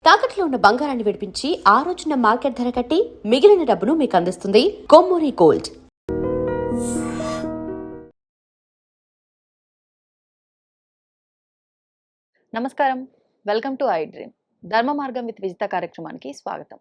తాకట్లో ఉన్న బంగారాన్ని విడిపించి ఆ రోజున మార్కెట్ ధర కట్టి మిగిలిన డబ్బును మీకు అందిస్తుంది కొమ్మూరి గోల్డ్. నమస్కారం, వెల్కమ్ టు ఐ డ్రీమ్. ధర్మ మార్గం విత్ విజిత కార్యక్రమానికి స్వాగతం.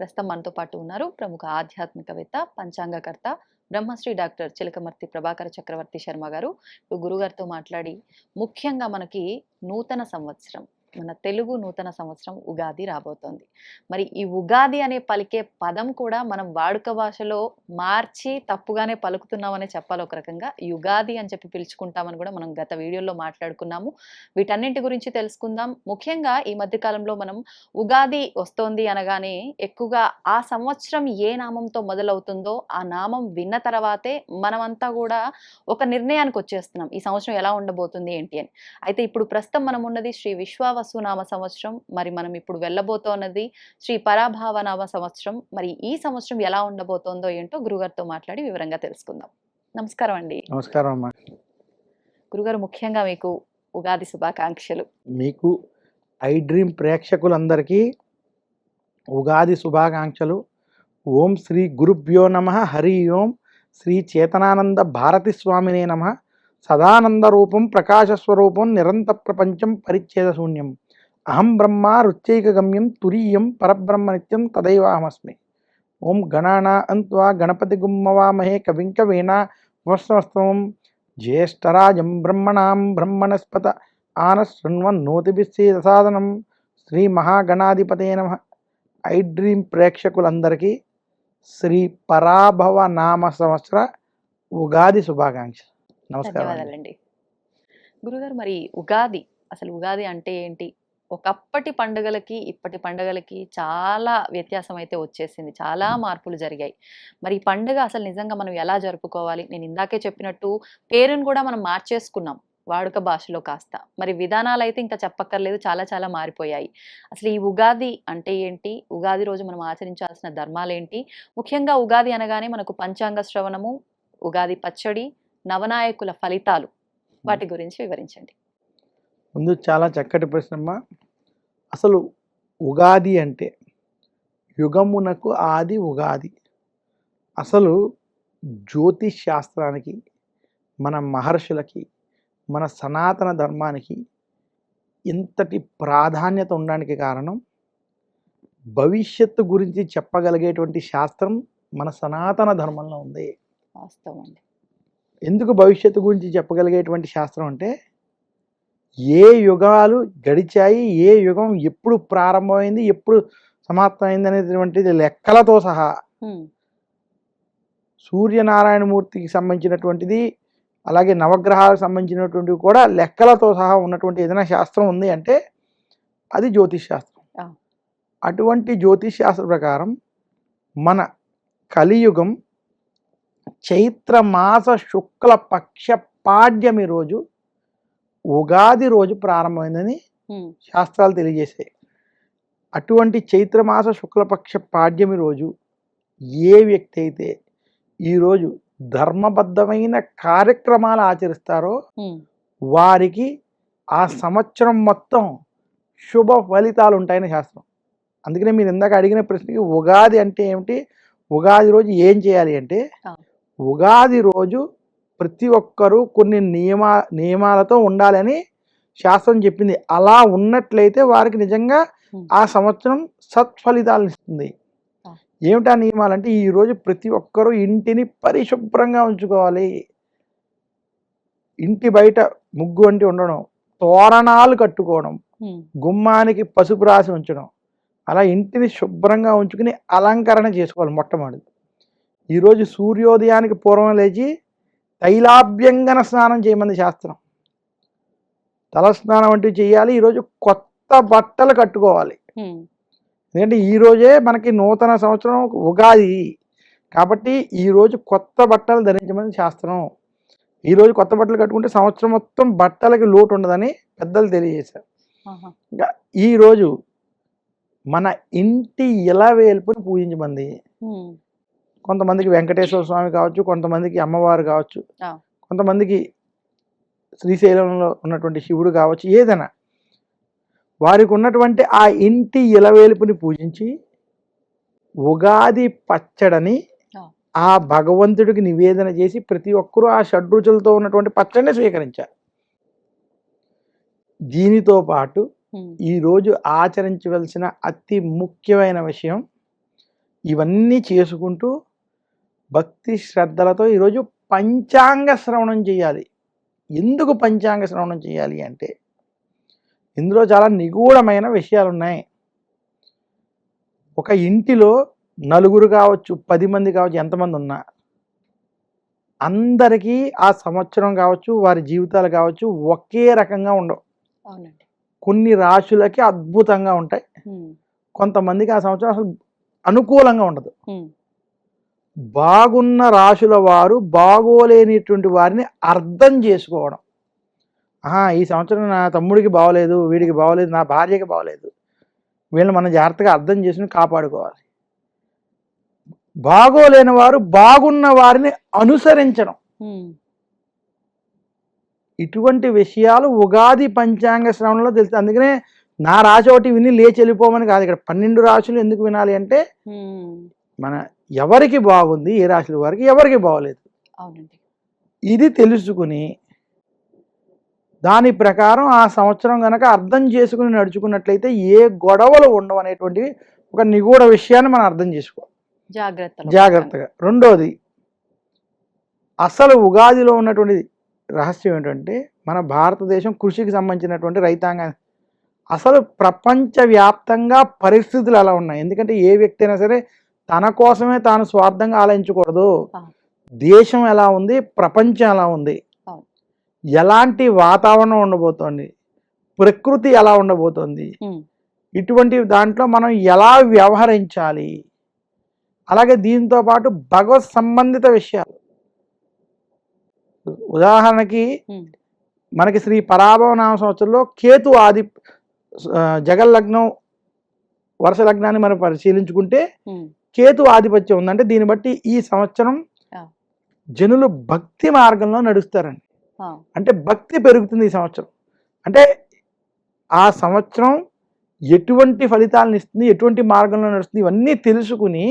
ప్రస్తుతం మనతో పాటు ఉన్నారు ప్రముఖ ఆధ్యాత్మికవేత్త, పంచాంగకర్త, బ్రహ్మశ్రీ డాక్టర్ చిలకమర్తి ప్రభాకర చక్రవర్తి శర్మ గారు. ఇప్పుడు గురుగారితో మాట్లాడి ముఖ్యంగా మనకి నూతన సంవత్సరం, మన తెలుగు నూతన సంవత్సరం ఉగాది రాబోతోంది. మరి ఈ ఉగాది అనే పలికే పదం కూడా మనం వాడుక భాషలో మార్చి తప్పుగానే పలుకుతున్నామనే చెప్పాలి. ఒక రకంగా యుగాది అని చెప్పి పిలుచుకుంటామని కూడా మనం గత వీడియోలో మాట్లాడుకున్నాము. వీటన్నింటి గురించి తెలుసుకుందాం. ముఖ్యంగా ఈ మధ్య కాలంలో మనం ఉగాది వస్తోంది అనగానే ఎక్కువగా ఆ సంవత్సరం ఏ నామంతో మొదలవుతుందో ఆ నామం విన్న తర్వాతే మనమంతా కూడా ఒక నిర్ణయానికి వచ్చేస్తున్నాం, ఈ సంవత్సరం ఎలా ఉండబోతుంది ఏంటి అని. అయితే ఇప్పుడు ప్రస్తుతం మనం ఉన్నది శ్రీ విశ్వావసునామ సంవత్సరం. మరి మనం ఇప్పుడు వెళ్ళబోతోన్నది శ్రీ పరాభావనామ సంవత్సరం. మరి ఈ సంవత్సరం ఎలా ఉండబోతోందో ఏంటో గురుగారితో మాట్లాడి వివరంగా తెలుసుకుందాం. నమస్కారం అండి. నమస్కారం అమ్మా. గురుగారు, ముఖ్యంగా మీకు ఉగాది శుభాకాంక్షలు. మీకు ఐ డ్రీమ్ ప్రేక్షకులందరికీ ఉగాది శుభాకాంక్షలు. ఓం శ్రీ గురుభ్యో నమః. హరి ఓం. శ్రీ చేతనానంద భారతి స్వామినే నమః. సదానంద రూపం ప్రకాశస్వరూపం నిరంత ప్రపంచం పరిచ్ఛేద శూన్యం. అహం బ్రహ్మ రుచ్యైక గమ్యం తురీయం పరబ్రహ్మ నిత్యం తదైవాహమస్మి. ఓం గణానాన్త్వా గణపతి గుమ్మవామహే కవిం కవీనా వస్త్రవస్త్రం జ్యేష్ఠరాజం బ్రహ్మణాం బ్రహ్మణస్పత ఆనశృణ్వన్నోతిభిస్సేదసాదనం. శ్రీ మహాగణాధిపతే నమః. ఐ డ్రీమ్ ప్రేక్షకులందరికీ శ్రీ పరాభవ నామ సంవత్సర ఉగాది శుభాకాంక్ష. నమస్కారం. ధన్యవాదాలండి. గురుగారు, మరి ఉగాది, అసలు ఉగాది అంటే ఏంటి? ఒకప్పటి పండుగలకి ఇప్పటి పండుగలకి చాలా వ్యత్యాసం అయితే వచ్చేసింది, చాలా మార్పులు జరిగాయి. మరి ఈ పండుగ అసలు నిజంగా మనం ఎలా జరుపుకోవాలి? నేను ఇందాకే చెప్పినట్టు పేరును కూడా మనం మార్చేసుకున్నాం వాడుక భాషలో కాస్త. మరి విధానాలు అయితే ఇంకా చెప్పక్కర్లేదు, చాలా చాలా మారిపోయాయి. అసలు ఈ ఉగాది అంటే ఏంటి? ఉగాది రోజు మనం ఆచరించాల్సిన ధర్మాలేంటి? ముఖ్యంగా ఉగాది అనగానే మనకు పంచాంగ శ్రవణము, ఉగాది పచ్చడి, నవనాయకుల ఫలితాలు, వాటి గురించి వివరించండి. ముందు చాలా చక్కటి ప్రశ్నమ్మ. అసలు ఉగాది అంటే యుగమునకు ఆది ఉగాది. అసలు జ్యోతిష్ శాస్త్రానికి, మన మహర్షులకి, మన సనాతన ధర్మానికి ఇంతటి ప్రాధాన్యత ఉండడానికి కారణం, భవిష్యత్తు గురించి చెప్పగలిగేటువంటి శాస్త్రం మన సనాతన ధర్మంలో ఉంది. వాస్తవం అండి. ఎందుకు భవిష్యత్తు గురించి చెప్పగలిగేటువంటి శాస్త్రం అంటే, ఏ యుగాలు గడిచాయి, ఏ యుగం ఎప్పుడు ప్రారంభమైంది, ఎప్పుడు సమాప్తమైంది అనేటువంటిది లెక్కలతో సహా, సూర్యనారాయణమూర్తికి సంబంధించినటువంటిది, అలాగే నవగ్రహాలకు సంబంధించినటువంటివి కూడా లెక్కలతో సహా ఉన్నటువంటి ఏదైనా శాస్త్రం ఉంది అంటే అది జ్యోతిష్ శాస్త్రం. అటువంటి జ్యోతిష్ శాస్త్ర ప్రకారం మన కలియుగం చైత్రమాస శుక్ల పక్ష పాడ్యమి రోజు, ఉగాది రోజు ప్రారంభమైందని శాస్త్రాలు తెలియజేశాయి. అటువంటి చైత్రమాస శుక్లపక్ష పాడ్యమి రోజు ఏ వ్యక్తి అయితే ఈరోజు ధర్మబద్ధమైన కార్యక్రమాలు ఆచరిస్తారో వారికి ఆ సంవత్సరం మొత్తం శుభ ఫలితాలు ఉంటాయని శాస్త్రం. అందుకనే మీరు ఇందాక అడిగిన ప్రశ్నకి ఉగాది అంటే ఏమిటి, ఉగాది రోజు ఏం చేయాలి అంటే, ఉగాది రోజు ప్రతి ఒక్కరూ కొన్ని నియమాలతో ఉండాలని శాస్త్రం చెప్పింది. అలా ఉన్నట్లయితే వారికి నిజంగా ఆ సంవత్సరం సత్ఫలితాలను ఇస్తుంది. ఏమిటా నియమాలంటే, ఈరోజు ప్రతి ఒక్కరూ ఇంటిని పరిశుభ్రంగా ఉంచుకోవాలి. ఇంటి బయట ముగ్గు వంటి ఉండడం, తోరణాలు కట్టుకోవడం, గుమ్మానికి పసుపు రాసి ఉంచడం, అలా ఇంటిని శుభ్రంగా ఉంచుకుని అలంకరణ చేసుకోవాలి. మొట్టమొదటి ఈరోజు సూర్యోదయానికి పూర్వం లేచి తైలాభ్యంగన స్నానం చేయమని శాస్త్రం. తలస్నానం వంటివి చేయాలి. ఈరోజు కొత్త బట్టలు కట్టుకోవాలి. ఎందుకంటే ఈరోజే మనకి నూతన సంవత్సరం ఉగాది కాబట్టి ఈరోజు కొత్త బట్టలు ధరించమని శాస్త్రం. ఈరోజు కొత్త బట్టలు కట్టుకుంటే సంవత్సరం మొత్తం బట్టలకి లోటు ఉండదని పెద్దలు తెలియజేశారు. ఇంకా ఈరోజు మన ఇంటి ఇలవేల్పుని పూజించమంది. కొంతమందికి వెంకటేశ్వర స్వామి కావచ్చు, కొంతమందికి అమ్మవారు కావచ్చు, కొంతమందికి శ్రీశైలంలో ఉన్నటువంటి శివుడు కావచ్చు, ఏదైనా వారికి ఉన్నటువంటి ఆ ఇంటి ఇలవేలుపుని పూజించి ఉగాది పచ్చడిని ఆ భగవంతుడికి నివేదన చేసి ప్రతి ఒక్కరూ ఆ షడ్రుచులతో ఉన్నటువంటి పచ్చడిని స్వీకరించారు. దీనితో పాటు ఈరోజు ఆచరించవలసిన అతి ముఖ్యమైన విషయం, ఇవన్నీ చేసుకుంటూ భక్తి శ్రద్ధలతో ఈరోజు పంచాంగ శ్రవణం చేయాలి. ఎందుకు పంచాంగ శ్రవణం చేయాలి అంటే ఇందులో చాలా నిగూఢమైన విషయాలు ఉన్నాయి. ఒక ఇంటిలో నలుగురు కావచ్చు, 10 మంది కావచ్చు, ఎంతమంది ఉన్నా అందరికీ ఆ సంవత్సరం కావచ్చు, వారి జీవితాలు కావచ్చు ఒకే రకంగా ఉండవు. అవునండి. కొన్ని రాశులకి అద్భుతంగా ఉంటాయి, కొంతమందికి ఆ సంవత్సరం అసలు అనుకూలంగా ఉండదు. బాగున్న రాశుల వారు బాగోలేనిటువంటి వారిని అర్థం చేసుకోవడం. ఈ సంవత్సరం నా తమ్ముడికి బాగోలేదు, వీడికి బాగోలేదు, నా భార్యకి బాగోలేదు, వీళ్ళని మనం జాగ్రత్తగా అర్థం చేసుకుని కాపాడుకోవాలి. బాగోలేని వారు బాగున్న వారిని అనుసరించడం, ఇటువంటి విషయాలు ఉగాది పంచాంగ శ్రవణంలో తెలుసు. అందుకనే నా రాశి ఒకటి విని లేచి వెళ్ళిపోమని కాదు. ఇక్కడ 12 రాశులు ఎందుకు వినాలి అంటే మన ఎవరికి బాగుంది, ఏ రాశుల వారికి ఎవరికి బాగోలేదు, ఇది తెలుసుకుని దాని ప్రకారం ఆ సంవత్సరం కనుక అర్థం చేసుకుని నడుచుకున్నట్లయితే ఏ గొడవలు ఉండవు అనేటువంటి ఒక నిగూఢ విషయాన్ని మనం అర్థం చేసుకోవాలి జాగ్రత్తగా. రెండోది, అసలు ఉగాదిలో ఉన్నటువంటి రహస్యం ఏంటంటే మన భారతదేశం కృషికి సంబంధించినటువంటి రైతాంగం. అసలు ప్రపంచవ్యాప్తంగా పరిస్థితులు ఎలా ఉన్నాయి, ఎందుకంటే ఏ వ్యక్తి అయినా సరే తన కోసమే తాను స్వార్థంగా ఆలోచించకూడదు. దేశం ఎలా ఉంది, ప్రపంచం ఎలా ఉంది, ఎలాంటి వాతావరణం ఉండబోతోంది, ప్రకృతి ఎలా ఉండబోతోంది, ఇటువంటి దాంట్లో మనం ఎలా వ్యవహరించాలి, అలాగే దీంతో పాటు భగవత్ సంబంధిత విషయాలు. ఉదాహరణకి మనకి శ్రీ పరాభవ నామ సంవత్సరంలో కేతు ఆది జగల్లగ్నం వర్ష లగ్నాన్ని మనం పరిశీలించుకుంటే కేతు ఆధిపత్యం ఉందంటే దీన్ని బట్టి ఈ సంవత్సరం జనులు భక్తి మార్గంలో నడుస్తారండి. అంటే భక్తి పెరుగుతుంది ఈ సంవత్సరం. అంటే ఆ సంవత్సరం ఎటువంటి ఫలితాలను ఇస్తుంది, ఎటువంటి మార్గంలో నడుస్తుంది, ఇవన్నీ తెలుసుకుని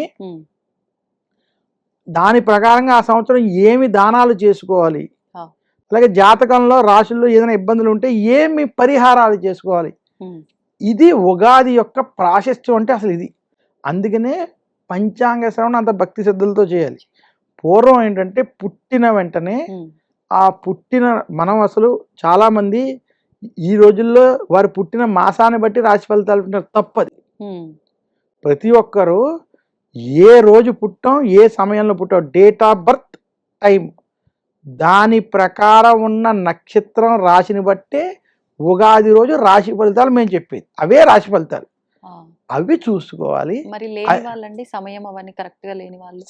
దాని ప్రకారంగా ఆ సంవత్సరం ఏమి దానాలు చేసుకోవాలి, అలాగే జాతకంలో రాశుల్లో ఏదైనా ఇబ్బందులు ఉంటే ఏమి పరిహారాలు చేసుకోవాలి, ఇది ఉగాది యొక్క ప్రాశస్త్యం. అంటే అసలు ఇది అందుకనే పంచాంగ శ్రవణం అంత భక్తి శ్రద్ధలతో చేయాలి. పూర్వం ఏంటంటే పుట్టిన వెంటనే ఆ పుట్టిన మనం అసలు చాలామంది ఈ రోజుల్లో వారు పుట్టిన మాసాన్ని బట్టి రాశి ఫలితాలు తప్పది. ప్రతి ఒక్కరూ ఏ రోజు పుట్టాం, ఏ సమయంలో పుట్టాం, డేట్ ఆఫ్ బర్త్, టైం, దాని ప్రకారం ఉన్న నక్షత్రం రాశిని బట్టే ఉగాది రోజు రాశి ఫలితాలు మేము చెప్పేది. అవే రాశి ఫలితాలు, అవి చూసుకోవాలి.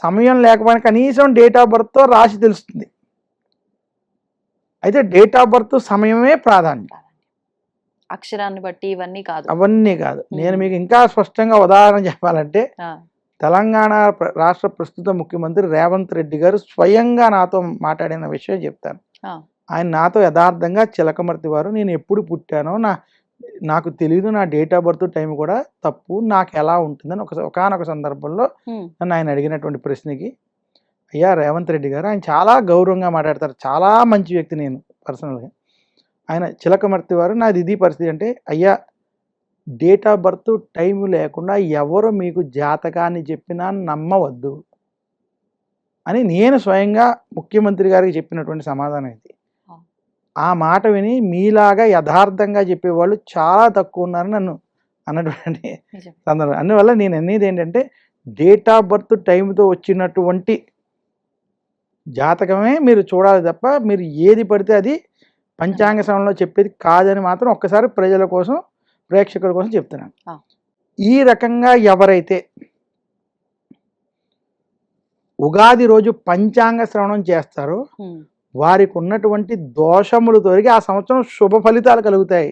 సమయం లేకపోయినా కనీసం డేట్ ఆఫ్ బర్త్తో రాశి తెలుస్తుంది. అయితే డేట్ ఆఫ్ బర్త్ సమయమే ప్రాధాన్యం, అక్షరాన్ని బట్టి ఇవన్నీ కాదు, అవన్నీ కాదు. నేను మీకు ఇంకా స్పష్టంగా ఉదాహరణ చెప్పాలంటే తెలంగాణ రాష్ట్ర ప్రస్తుత ముఖ్యమంత్రి రేవంత్ రెడ్డి గారు స్వయంగా నాతో మాట్లాడిన విషయం చెప్తాను. ఆయన నాతో యథార్థంగా చిలకమర్తి వారు నేను ఎప్పుడు పుట్టానో నాకు తెలియదు, నా డేట్ ఆఫ్ బర్త్ టైం కూడా తప్పు, నాకు ఎలా ఉంటుందని ఒకనొక సందర్భంలో నన్ను ఆయన అడిగినటువంటి ప్రశ్నకి, అయ్యా రేవంత్ రెడ్డి గారు, ఆయన చాలా గౌరవంగా మాట్లాడతారు, చాలా మంచి వ్యక్తి, నేను పర్సనల్గా ఆయన చిలకమర్తి వారు నాది ఇది పరిస్థితి అంటే, అయ్యా డేట్ ఆఫ్ బర్త్ టైం లేకుండా ఎవరు మీకు జాతకాన్ని చెప్పినా నమ్మవద్దు అని నేను స్వయంగా ముఖ్యమంత్రి గారికి చెప్పినటువంటి సమాధానం ఇది. ఆ మాట విని మీలాగా యథార్థంగా చెప్పేవాళ్ళు చాలా తక్కువ ఉన్నారని నన్ను అన్నటువంటి సందర్భం. అందువల్ల నేను అనేది ఏంటంటే డేట్ ఆఫ్ బర్త్ టైంతో వచ్చినటువంటి జాతకమే మీరు చూడాలి తప్ప మీరు ఏది పడితే అది పంచాంగ శ్రవణంలో చెప్పేది కాదని మాత్రం ఒక్కసారి ప్రజల కోసం, ప్రేక్షకుల కోసం చెప్తున్నాను. ఈ రకంగా ఎవరైతే ఉగాది రోజు పంచాంగ శ్రవణం చేస్తారో వారికి ఉన్నటువంటి దోషములు తొలగి ఆ సంవత్సరం శుభ ఫలితాలు కలుగుతాయి.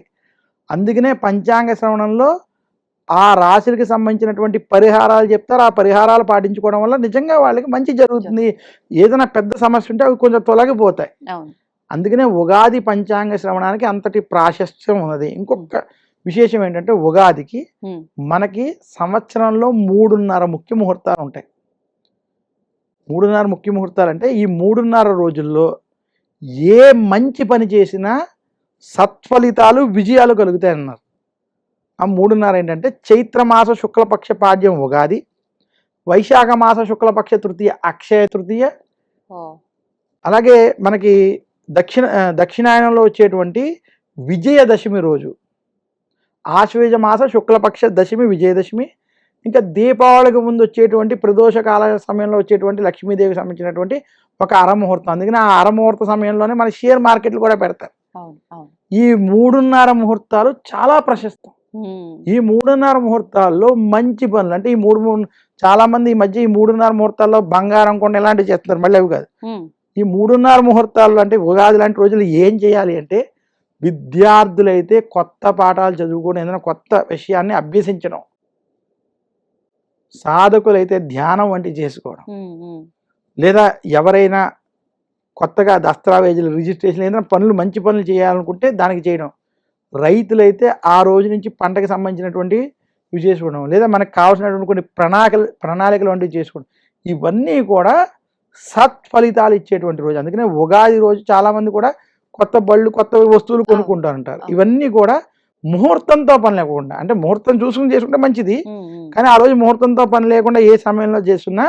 అందుకనే పంచాంగ శ్రవణంలో ఆ రాశులకి సంబంధించినటువంటి పరిహారాలు చెప్తారు. ఆ పరిహారాలు పాటించుకోవడం వల్ల నిజంగా వాళ్ళకి మంచి జరుగుతుంది. ఏదైనా పెద్ద సమస్య ఉంటే అవి కొంచెం తొలగిపోతాయి. అందుకనే ఉగాది పంచాంగ శ్రవణానికి అంతటి ప్రాశస్త్యం ఉన్నది. ఇంకొక విశేషం ఏంటంటే ఉగాదికి మనకి సంవత్సరంలో 3.5 ముఖ్య ముహూర్తాలు ఉంటాయి. 3.5 ముఖ్య ముహూర్తాలు అంటే ఈ 3.5 రోజుల్లో ఏ మంచి పని చేసినా సత్ఫలితాలు విజయాలు కలుగుతాయి అన్నారు. ఆ 3.5 ఏంటంటే చైత్రమాస శుక్లపక్ష పాడ్యం ఉగాది, వైశాఖ మాస శుక్లపక్ష తృతీయ అక్షయ తృతీయ, అలాగే మనకి దక్షిణాయనంలో వచ్చేటువంటి విజయదశమి రోజు, ఆశ్వేజ మాస శుక్లపక్ష దశమి విజయదశమి, ఇంకా దీపావళికి ముందు వచ్చేటువంటి ప్రదోష కాల సమయంలో వచ్చేటువంటి లక్ష్మీదేవికి సంబంధించినటువంటి ఒక అరముహూర్తం. అందుకని ఆ అరముహూర్త సమయంలోనే మన షేర్ మార్కెట్లు కూడా పెడతారు. ఈ 3.5 ముహూర్తాలు చాలా ప్రశస్తం. ఈ 3.5 ముహూర్తాల్లో మంచి పనులు అంటే చాలా మంది ఈ మధ్య ఈ 3.5 ముహూర్తాల్లో బంగారం కొండ ఇలాంటివి చేస్తున్నారు. మళ్ళీ అవి కాదు. ఈ 3.5 ముహూర్తాల్లో అంటే ఉగాది లాంటి రోజులు ఏం చేయాలి అంటే విద్యార్థులైతే కొత్త పాఠాలు చదువుకోవడం, ఏదైనా కొత్త విషయాన్ని అభ్యసించడం, సాధకులైతే ధ్యానం వంటి చేసుకోవడం, లేదా ఎవరైనా కొత్తగా దస్తరావేజీలు రిజిస్ట్రేషన్ ఏదైనా పనులు మంచి పనులు చేయాలనుకుంటే దానికి చేయడం, రైతులైతే ఆ రోజు నుంచి పంటకు సంబంధించినటువంటి ఇవి చేసుకోవడం, లేదా మనకు కావాల్సినటువంటి కొన్ని ప్రణాళికలు వంటివి చేసుకోవడం, ఇవన్నీ కూడా సత్ఫలితాలు ఇచ్చేటువంటి రోజు. అందుకనే ఉగాది రోజు చాలామంది కూడా కొత్త బళ్ళు కొత్త వస్తువులు కొనుక్కుంటారంటారు. ఇవన్నీ కూడా ముహూర్తంతో పని లేకుండా, అంటే ముహూర్తం చూసుకుని చేసుకుంటే మంచిది, కానీ ఆ రోజు ముహూర్తంతో పని లేకుండా ఏ సమయంలో చేస్తున్నా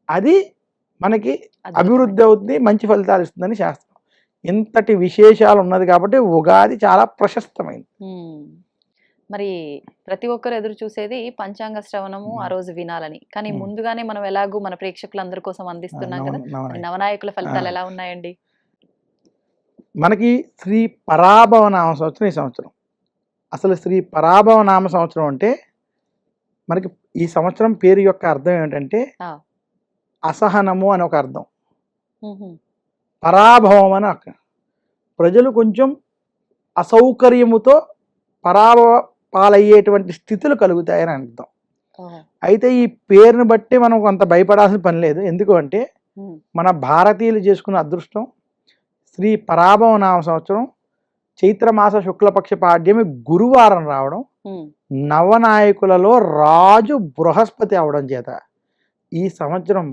అది మనకి అభివృద్ధి అవుతుంది, మంచి ఫలితాలు ఇస్తుందని శాస్త్రం. ఇంతటి విశేషాలు ఉన్నది కాబట్టి ఉగాది చాలా ప్రశస్తమైంది. మరి ప్రతి ఒక్కరు ఎదురు చూసేది పంచాంగ శ్రవణము ఆ రోజు వినాలని, కానీ ముందుగానే మనం ఎలాగూ మన ప్రేక్షకులందరి కోసం అందిస్తున్నాం కదా, నవనాయకుల ఫలితాలు ఎలా ఉన్నాయండి? మనకి శ్రీ పరాభవ నామ సంవత్సరం ఈ సంవత్సరం. అసలు శ్రీ పరాభవ నామ సంవత్సరం అంటే మనకి ఈ సంవత్సరం పేరు యొక్క అర్థం ఏమిటంటే అసహనము అని ఒక అర్థం, పరాభవం అని ఒక, ప్రజలు కొంచెం అసౌకర్యముతో పరాభవ పాలయ్యేటువంటి స్థితులు కలుగుతాయని అర్థం. అయితే ఈ పేరుని బట్టి మనం కొంత భయపడాల్సిన పని లేదు. ఎందుకు అంటే మన భారతీయులు చేసుకున్న అదృష్టం శ్రీ పరాభవ నామ సంవత్సరం చైత్రమాస శుక్లపక్ష పాడ్యమి గురువారం రావడం, నవనాయకులలో రాజు బృహస్పతి అవడం చేత ఈ సంవత్సరం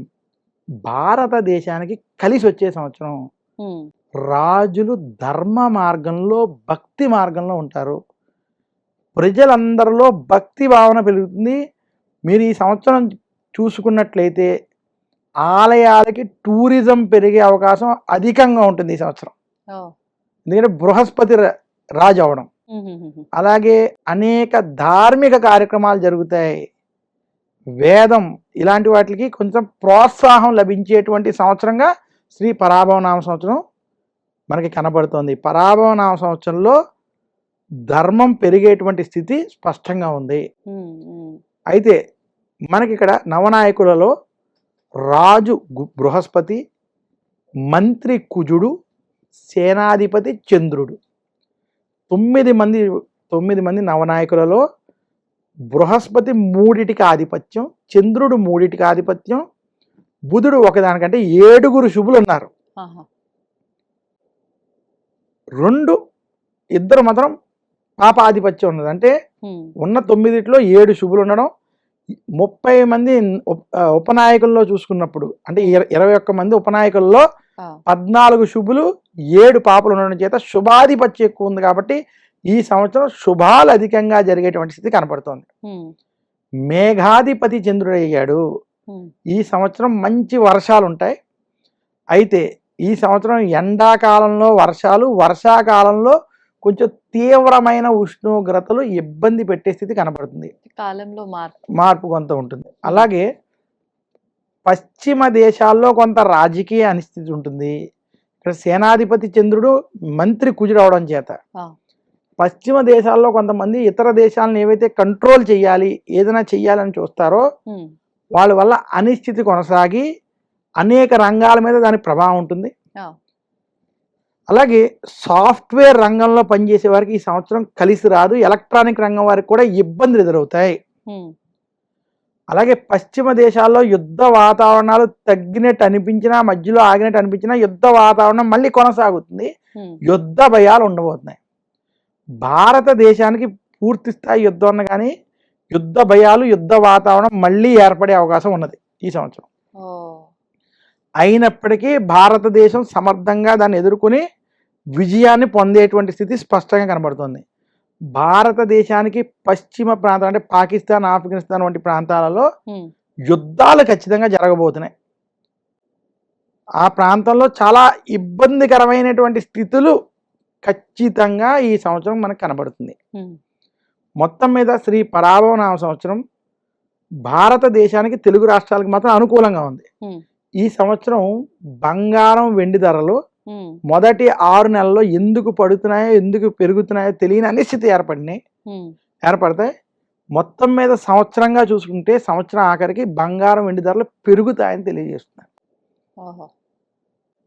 భారతదేశానికి కలిసి వచ్చే సంవత్సరం. రాజులు ధర్మ మార్గంలో భక్తి మార్గంలో ఉంటారు, ప్రజలందరిలో భక్తి భావన పెరుగుతుంది. మీరు ఈ సంవత్సరం చూసుకున్నట్లయితే ఆలయాలకి టూరిజం పెరిగే అవకాశం అధికంగా ఉంటుంది ఈ సంవత్సరం. ఎందుకంటే బృహస్పతి రాజు అవడం, అలాగే అనేక ధార్మిక కార్యక్రమాలు జరుగుతాయి, వేదం ఇలాంటి వాటికి కొంచెం ప్రోత్సాహం లభించేటువంటి సంవత్సరంగా శ్రీ పరాభవ నామ సంవత్సరం మనకి కనబడుతోంది. పరాభవ నామ సంవత్సరంలో ధర్మం పెరిగేటువంటి స్థితి స్పష్టంగా ఉంది. అయితే మనకి ఇక్కడ నవనాయకులలో రాజు బృహస్పతి, మంత్రి కుజుడు, సేనాధిపతి చంద్రుడు, 9 మంది నవనాయకులలో బృహస్పతి 3టికి ఆధిపత్యం, చంద్రుడు 3టికి ఆధిపత్యం, బుధుడు ఒకదానికంటే 7 శుభులు ఉన్నారు. 2 మాత్రం పాపాధిపత్యం ఉన్నది. అంటే ఉన్న 9లో 7 శుభులు ఉండడం, 30 మంది ఉపనాయకుల్లో చూసుకున్నప్పుడు అంటే 21 మంది ఉపనాయకుల్లో 14 శుభులు 7 పాపలు ఉండడం చేత శుభాధిపత్యం ఎక్కువ ఉంది. కాబట్టి ఈ సంవత్సరం శుభాలు అధికంగా జరిగేటువంటి స్థితి కనపడుతోంది. మేఘాధిపతి చంద్రుడయ్యాడు. ఈ సంవత్సరం మంచి వర్షాలు ఉంటాయి. అయితే ఈ సంవత్సరం ఎండాకాలంలో వర్షాలు, వర్షాకాలంలో కొంచెం తీవ్రమైన ఉష్ణోగ్రతలు ఇబ్బంది పెట్టే స్థితి కనపడుతుంది. కాలంలో మార్పు కొంత ఉంటుంది. అలాగే పశ్చిమ దేశాల్లో కొంత రాజకీయ అనిస్థితి ఉంటుంది. ఇక్కడ సేనాధిపతి చంద్రుడు మంత్రి కుజుడు అవడం చేత పశ్చిమ దేశాల్లో కొంతమంది ఇతర దేశాలను ఏవైతే కంట్రోల్ చేయాలి, ఏదైనా చెయ్యాలని చూస్తారో వాళ్ళ వల్ల అనిశ్చితి కొనసాగి అనేక రంగాల మీద దాని ప్రభావం ఉంటుంది. అలాగే సాఫ్ట్వేర్ రంగంలో పనిచేసే వారికి ఈ సంవత్సరం కలిసి రాదు. ఎలక్ట్రానిక్ రంగం వారికి కూడా ఇబ్బందులు ఎదురవుతాయి. అలాగే పశ్చిమ దేశాల్లో యుద్ధ వాతావరణాలు తగ్గినట్టు అనిపించినా, మధ్యలో ఆగినట్టు అనిపించినా యుద్ధ వాతావరణం మళ్ళీ కొనసాగుతుంది. యుద్ధ భయాలు ఉండబోతున్నాయి. భారతదేశానికి పూర్తి స్థాయి యుద్ధం ఉన్న కానీ యుద్ధ భయాలు, యుద్ధ వాతావరణం మళ్ళీ ఏర్పడే అవకాశం ఉన్నది ఈ సంవత్సరం. అయినప్పటికీ భారతదేశం సమర్థంగా దాన్ని ఎదుర్కొని విజయాన్ని పొందేటువంటి స్థితి స్పష్టంగా కనబడుతుంది. భారతదేశానికి పశ్చిమ ప్రాంతం అంటే పాకిస్తాన్, ఆఫ్ఘనిస్తాన్ వంటి ప్రాంతాలలో యుద్ధాలు ఖచ్చితంగా జరగబోతున్నాయి. ఆ ప్రాంతంలో చాలా ఇబ్బందికరమైనటువంటి స్థితులు ఖచ్చితంగా ఈ సంవత్సరం మనకు కనబడుతుంది. మొత్తం మీద శ్రీ పరాభవనామ సంవత్సరం భారతదేశానికి, తెలుగు రాష్ట్రాలకు మాత్రం అనుకూలంగా ఉంది. ఈ సంవత్సరం బంగారం, వెండి ధరలు మొదటి 6 నెలల్లో ఎందుకు పడుతున్నాయో, ఎందుకు పెరుగుతున్నాయో తెలియని అనిశ్చితి ఏర్పడతాయి. మొత్తం మీద సంవత్సరంగా చూసుకుంటే సంవత్సరం ఆఖరికి బంగారం, వెండి ధరలు పెరుగుతాయని తెలియజేస్తున్నాను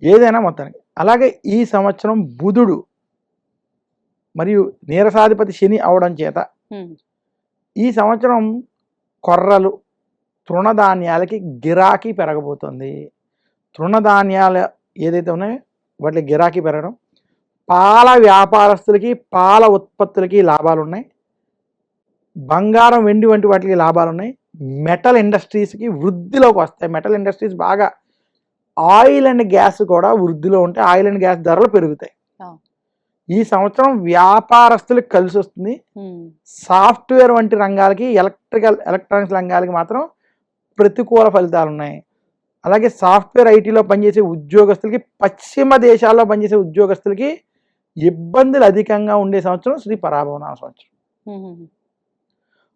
ఏదైనా మొత్తానికి. అలాగే ఈ సంవత్సరం బుధుడు మరియు నీరసాధిపతి శని అవడం చేత ఈ సంవత్సరం కొర్రలు, తృణధాన్యాలకి గిరాకీ పెరగబోతుంది. తృణధాన్యాలు ఏదైతే ఉన్నాయో వాటి గిరాకీ పెరగడం, పాల వ్యాపారస్తులకి, పాల ఉత్పత్తులకి లాభాలు ఉన్నాయి. బంగారం, వెండి వంటి వాటికి లాభాలు ఉన్నాయి. మెటల్ ఇండస్ట్రీస్కి వృద్ధిలోకి వస్తాయి. మెటల్ ఇండస్ట్రీస్ బాగా, ఆయిల్ అండ్ గ్యాస్ కూడా వృద్ధిలో ఉంటే ఆయిల్ అండ్ గ్యాస్ ధరలు పెరుగుతాయి. ఈ సంవత్సరం వ్యాపారస్తులకు కలిసి వస్తుంది. సాఫ్ట్వేర్ వంటి రంగాలకి, ఎలక్ట్రానిక్స్ రంగాలకి మాత్రం ప్రతికూల ఫలితాలు ఉన్నాయి. అలాగే సాఫ్ట్వేర్, ఐటీలో పనిచేసే ఉద్యోగస్తులకి, పశ్చిమ దేశాల్లో పనిచేసే ఉద్యోగస్తులకి ఇబ్బందులు అధికంగా ఉండే సంవత్సరం శ్రీ పరాభవనామ సంవత్సరం.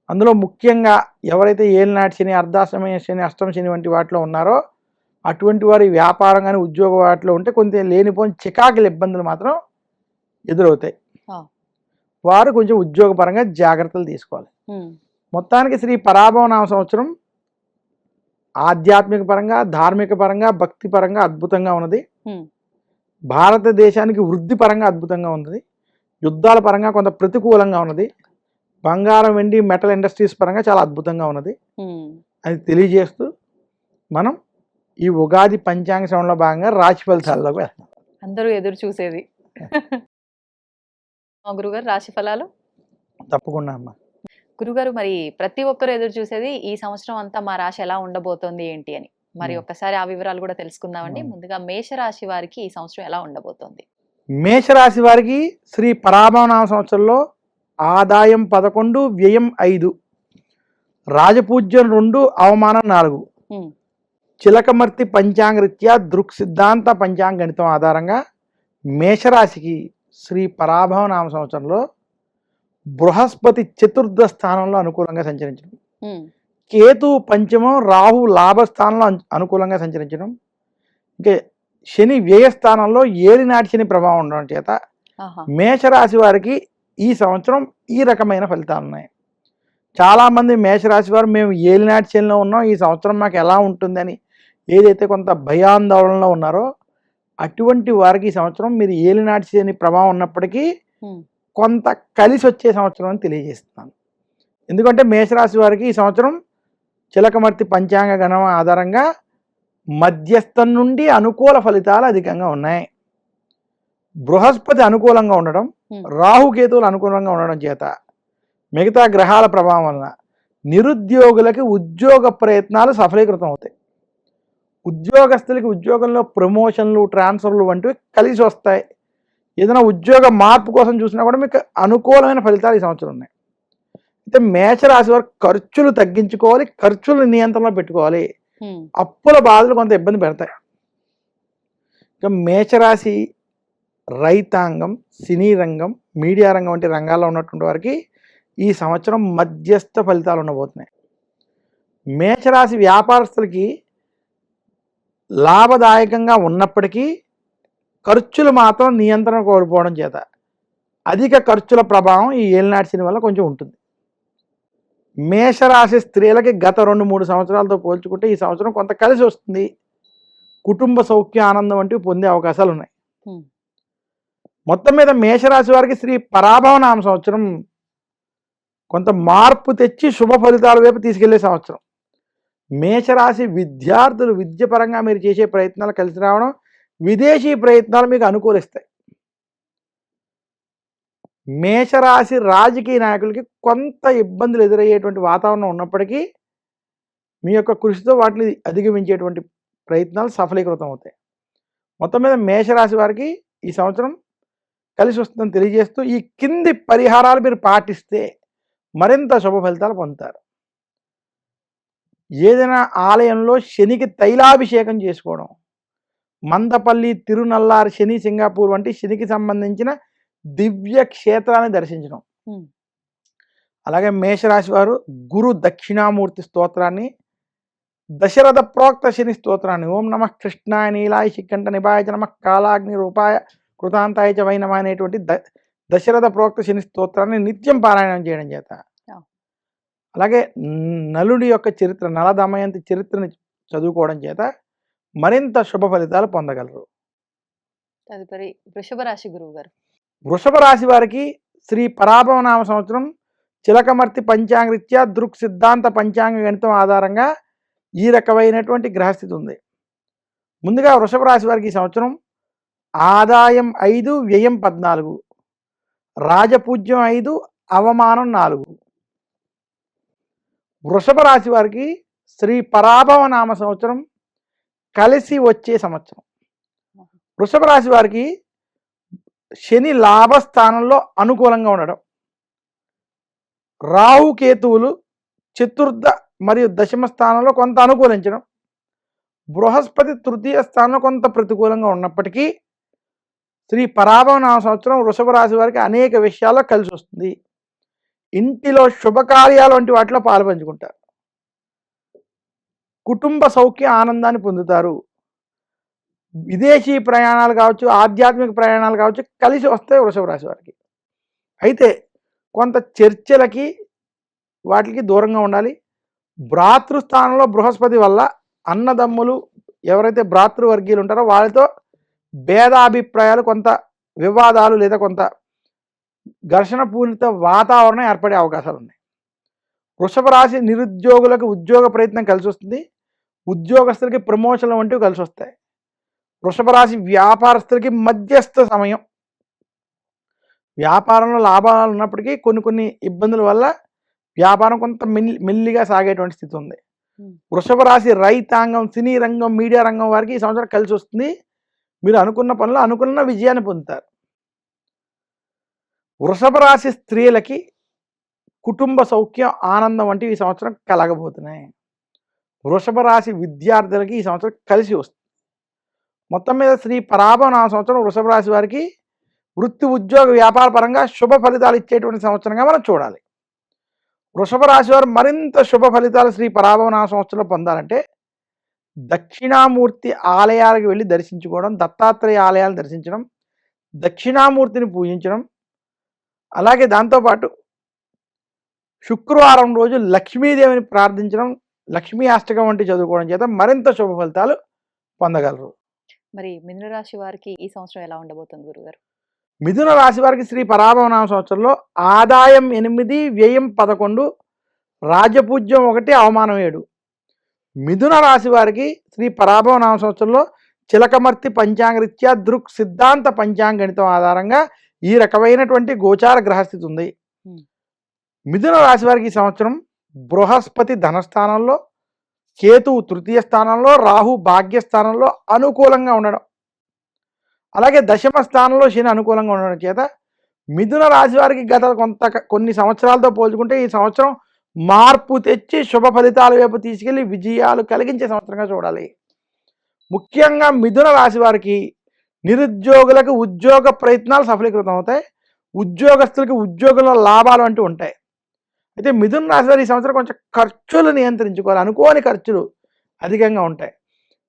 అందులో ముఖ్యంగా ఎవరైతే ఏలినాటి శని, అర్ధాష్టమ శని, అష్టమ శని వంటి వాటిలో ఉన్నారో అటువంటి వారి వ్యాపారం కానీ ఉద్యోగ వాటిలో ఉంటే కొంత లేనిపోని చికాకుల ఇబ్బందులు మాత్రం ఎదురవుతాయి. వారు కొంచెం ఉద్యోగపరంగా జాగ్రత్తలు తీసుకోవాలి. మొత్తానికి శ్రీ పరాభవనామ సంవత్సరం ఆధ్యాత్మిక పరంగా, ధార్మిక పరంగా, భక్తి పరంగా అద్భుతంగా ఉన్నది. భారతదేశానికి వృద్ధి పరంగా అద్భుతంగా ఉన్నది. యుద్ధాల పరంగా కొంత ప్రతికూలంగా ఉన్నది. బంగారం, వెండి, మెటల్ ఇండస్ట్రీస్ పరంగా చాలా అద్భుతంగా ఉన్నది. అది తెలియజేస్తూ మనం ఈ ఉగాది పంచాంగ శ్రవణంలో భాగంగా రాశి ఫలితాల్లోకి వెళ్తాం. అందరూ ఎదురు చూసేది గురుగారు రాశి ఫలాలు. తప్పకుండా అమ్మా. గురుగారు, మరి ప్రతి ఒక్కరు ఎదురు చూసేది ఈ సంవత్సరం అంతా మా రాశి ఎలా ఉండబోతోంది ఏంటి అని. మరి ఒక్కసారి ఆ వివరాలు కూడా తెలుసుకుందామండి. ముందుగా మేషరాశి వారికి ఈ సంవత్సరం ఎలా ఉండబోతోంది? మేషరాశి వారికి శ్రీ పరాభవనామ సంవత్సరంలో ఆదాయం 11, వ్యయం 5, రాజపూజ్యం 2, అవమానం 4. చిలకమర్తి పంచాంగరీత్యా దృక్ సిద్ధాంత పంచాంగ గణితం ఆధారంగా మేషరాశికి శ్రీ పరాభవనామ సంవత్సరంలో బృహస్పతి చతుర్థ స్థానంలో అనుకూలంగా సంచరించడం, కేతు పంచమం, రాహు లాభస్థానంలో అనుకూలంగా సంచరించడం, ఇంకా శని వ్యయస్థానంలో ఏలినాటి శని ప్రభావం ఉండడం చేత మేషరాశి వారికి ఈ సంవత్సరం ఈ రకమైన ఫలితాలు ఉన్నాయి. చాలామంది మేషరాశి వారు మేము ఏలినాటి శనిలో ఉన్నాం, ఈ సంవత్సరం మాకు ఎలా ఉంటుందని ఏదైతే కొంత భయాందోళనలో ఉన్నారో అటువంటి వారికి ఈ సంవత్సరం మీరు ఏలినాటి శని ప్రభావం ఉన్నప్పటికీ కొంత కలిసి వచ్చే సంవత్సరం అని తెలియజేస్తున్నాను. ఎందుకంటే మేషరాశి వారికి ఈ సంవత్సరం చిలకమర్తి పంచాంగ గణన ఆధారంగా మధ్యస్థం నుండి అనుకూల ఫలితాలు అధికంగా ఉన్నాయి. బృహస్పతి అనుకూలంగా ఉండడం, రాహుకేతువులు అనుకూలంగా ఉండడం చేత మిగతా గ్రహాల ప్రభావం వలన నిరుద్యోగులకి ఉద్యోగ ప్రయత్నాలు సఫలీకృతం అవుతాయి. ఉద్యోగస్తులకి ఉద్యోగంలో ప్రమోషన్లు, ట్రాన్స్ఫర్లు వంటివి కలిసి వస్తాయి. ఏదైనా ఉద్యోగ మార్పు కోసం చూసినా కూడా మీకు అనుకూలమైన ఫలితాలు ఈ సంవత్సరం ఉన్నాయి. అయితే మేషరాశి వారు ఖర్చులు తగ్గించుకోవాలి, ఖర్చులు నియంత్రణలో పెట్టుకోవాలి. అప్పుల బాధలు కొంత ఇబ్బంది పెడతాయి. ఇక మేషరాశి రైతాంగం, సినీ రంగం, మీడియా రంగం వంటి రంగాల్లో ఉన్నటువంటి వారికి ఈ సంవత్సరం మధ్యస్థ ఫలితాలు ఉండబోతున్నాయి. మేషరాశి వ్యాపారస్తులకి లాభదాయకంగా ఉన్నప్పటికీ ఖర్చులు మాత్రం నియంత్రణ కోల్పోవడం చేత అధిక ఖర్చుల ప్రభావం ఈ ఏలినాటి శని వల్ల కొంచెం ఉంటుంది. మేషరాశి స్త్రీలకి గత 2-3 సంవత్సరాలతో పోల్చుకుంటే ఈ సంవత్సరం కొంత కలిసి వస్తుంది. కుటుంబ సౌఖ్య, ఆనందం వంటివి పొందే అవకాశాలు ఉన్నాయి. మొత్తం మీద మేషరాశి వారికి శ్రీ పరాభవనామ సంవత్సరం కొంత మార్పు తెచ్చి శుభ ఫలితాల వైపు తీసుకెళ్లే సంవత్సరం. మేషరాశి విద్యార్థులు విద్యపరంగా మీరు చేసే ప్రయత్నాలు కలిసి రావడం, విదేశీ ప్రయత్నాలు మీకు అనుకూలిస్తాయి. మేషరాశి రాజకీయ నాయకులకి కొంత ఇబ్బందులు ఎదురయ్యేటువంటి వాతావరణం ఉన్నప్పటికీ మీ యొక్క కృషితో వాటిని అధిగమించేటువంటి ప్రయత్నాలు సఫలీకృతం అవుతాయి. మొత్తం మీద మేషరాశి వారికి ఈ సంవత్సరం కలిసి వస్తుందని తెలియజేస్తూ ఈ కింది పరిహారాలు మీరు పాటిస్తే మరింత శుభ ఫలితాలు పొందుతారు. ఏదైనా ఆలయంలో శనికి తైలాభిషేకం చేసుకోవడం, మందపల్లి, తిరునల్లారు, శని సింగాపూర్ వంటి శనికి సంబంధించిన దివ్య క్షేత్రాన్ని దర్శించడం. అలాగే మేషరాశి వారు గురు దక్షిణామూర్తి స్తోత్రాన్ని, దశరథ ప్రోక్త శని స్తోత్రాన్ని, ఓం నమః కృష్ణాయ నీలాయ శిఖంఠ నిభాయ చ నమః కాలాగ్ని రూపాయ కృతాంతాయ చ వై నమః అనేటువంటి దశరథ ప్రోక్త శని స్తోత్రాన్ని నిత్యం పారాయణం చేయడం చేత, అలాగే నలుడి యొక్క చరిత్ర, నల దమయంతి చరిత్రని చదువుకోవడం చేత మరింత శుభ ఫలితాలు పొందగలరు. తదుపరి వృషభ రాశి గురువు గారు. వృషభ రాశి వారికి శ్రీ పరాభవనామ సంవత్సరం చిలకమర్తి పంచాంగరీత్యా దృక్ సిద్ధాంత పంచాంగ గణితం ఆధారంగా ఈ రకమైనటువంటి గ్రహస్థితి ఉంది. ముందుగా వృషభ రాశి వారికి ఈ సంవత్సరం ఆదాయం 5, వ్యయం 14, రాజపూజ్యం 5, అవమానం 4. వృషభ రాశి వారికి శ్రీ పరాభవనామ సంవత్సరం కలిసి వచ్చే సంవత్సరం. వృషభ రాశి వారికి శని లాభస్థానంలో అనుకూలంగా ఉండడం, రాహు కేతువులు చతుర్థ మరియు దశమ స్థానంలో కొంత అనుకూలించడం, బృహస్పతి తృతీయ స్థానంలో కొంత ప్రతికూలంగా ఉన్నప్పటికీ శ్రీ పరాభవనామ సంవత్సరం వృషభ రాశి వారికి అనేక విషయాల్లో కలిసి వస్తుంది. ఇంటిలో శుభకార్యాలు వంటి వాటిలో పాల్పంచుకుంటారు, కుటుంబ సౌఖ్య ఆనందాన్ని పొందుతారు, విదేశీ ప్రయాణాలు కావచ్చు, ఆధ్యాత్మిక ప్రయాణాలు కావచ్చు కలిసి వస్తాయి వృషభ రాశి వారికి. అయితే కొంత చర్చలకి వాటికి దూరంగా ఉండాలి. భ్రాతృస్థానంలో బృహస్పతి వల్ల అన్నదమ్ములు ఎవరైతే భ్రాతృవర్గీయులు ఉంటారో వాళ్ళతో భేదాభిప్రాయాలు, కొంత వివాదాలు లేదా కొంత ఘర్షణ పూరిత వాతావరణం ఏర్పడే అవకాశాలు ఉన్నాయి. వృషభ రాశి నిరుద్యోగులకు ఉద్యోగ ప్రయత్నం కలిసి వస్తుంది, ఉద్యోగస్తులకి ప్రమోషన్లు వంటివి కలిసి వస్తాయి. వృషభ రాశి వ్యాపారస్తులకి మధ్యస్థ సమయం, వ్యాపారంలో లాభాలు ఉన్నప్పటికీ కొన్ని ఇబ్బందుల వల్ల వ్యాపారం కొంత మెల్లిగా సాగేటువంటి స్థితి ఉంది. వృషభ రాశి రైతాంగం, సినీ రంగం, మీడియా రంగం వారికి ఈ సంవత్సరం కలిసి వస్తుంది. మీరు అనుకున్న పనులు అనుకున్న విజయాన్ని పొందుతారు. వృషభ రాశి స్త్రీలకి కుటుంబ సౌఖ్యం, ఆనందం వంటివి ఈ సంవత్సరం కలగబోతున్నాయి. వృషభ రాశి విద్యార్థులకి ఈ సంవత్సరం కలిసి వస్తుంది. మొత్తం మీద శ్రీ పరాభవనామ సంవత్సరం వృషభ రాశి వారికి వృత్తి, ఉద్యోగ, వ్యాపార పరంగా శుభ ఫలితాలు ఇచ్చేటువంటి సంవత్సరంగా మనం చూడాలి. వృషభ రాశి వారు మరింత శుభ ఫలితాలు శ్రీ పరాభవనామ సంవత్సరంలో పొందాలంటే దక్షిణామూర్తి ఆలయాలకు వెళ్ళి దర్శించుకోవడం, దత్తాత్రేయ ఆలయాలు దర్శించడం, దక్షిణామూర్తిని పూజించడం, అలాగే దాంతోపాటు శుక్రవారం రోజు లక్ష్మీదేవిని ప్రార్థించడం, లక్ష్మీ అష్టకం వంటి చదువుకోవడం చేత మరింత శుభ ఫలితాలు పొందగలరు. మరి మిథున రాశి వారికి ఈ సంవత్సరం ఎలా ఉండబోతుంది గురుగారు? మిథున రాశి వారికి శ్రీ పరాభవనామ సంవత్సరంలో ఆదాయం 8, వ్యయం 11, రాజపూజ్యం 1, అవమానం 7. మిథున రాశి వారికి శ్రీ పరాభవనామ సంవత్సరంలో చిలకమర్తి పంచాంగరీత్యా దృక్ సిద్ధాంత పంచాంగ గణితం ఆధారంగా ఈ రకమైనటువంటి గోచార గ్రహస్థితి ఉంది. మిథున రాశి వారికి ఈ సంవత్సరం బృహస్పతి ధనస్థానంలో, కేతువు తృతీయ స్థానంలో, రాహు భాగ్యస్థానంలో అనుకూలంగా ఉండడం, అలాగే దశమ స్థానంలో శని అనుకూలంగా ఉండడం చేత మిథున రాశి వారికి గత కొన్ని సంవత్సరాలతో పోల్చుకుంటే ఈ సంవత్సరం మార్పు తెచ్చి శుభ ఫలితాల వైపు తీసుకెళ్లి విజయాలు కలిగించే సంవత్సరంగా చూడాలి. ముఖ్యంగా మిథున రాశి వారికి నిరుద్యోగులకు ఉద్యోగ ప్రయత్నాలు సఫలీకృతం అవుతాయి, ఉద్యోగస్తులకి ఉద్యోగంలో లాభాలు అంటూ ఉంటాయి. అయితే మిథున రాశి వారు ఈ సంవత్సరం కొంచెం ఖర్చులు నియంత్రించుకోవాలి, అనుకోని ఖర్చులు అధికంగా ఉంటాయి.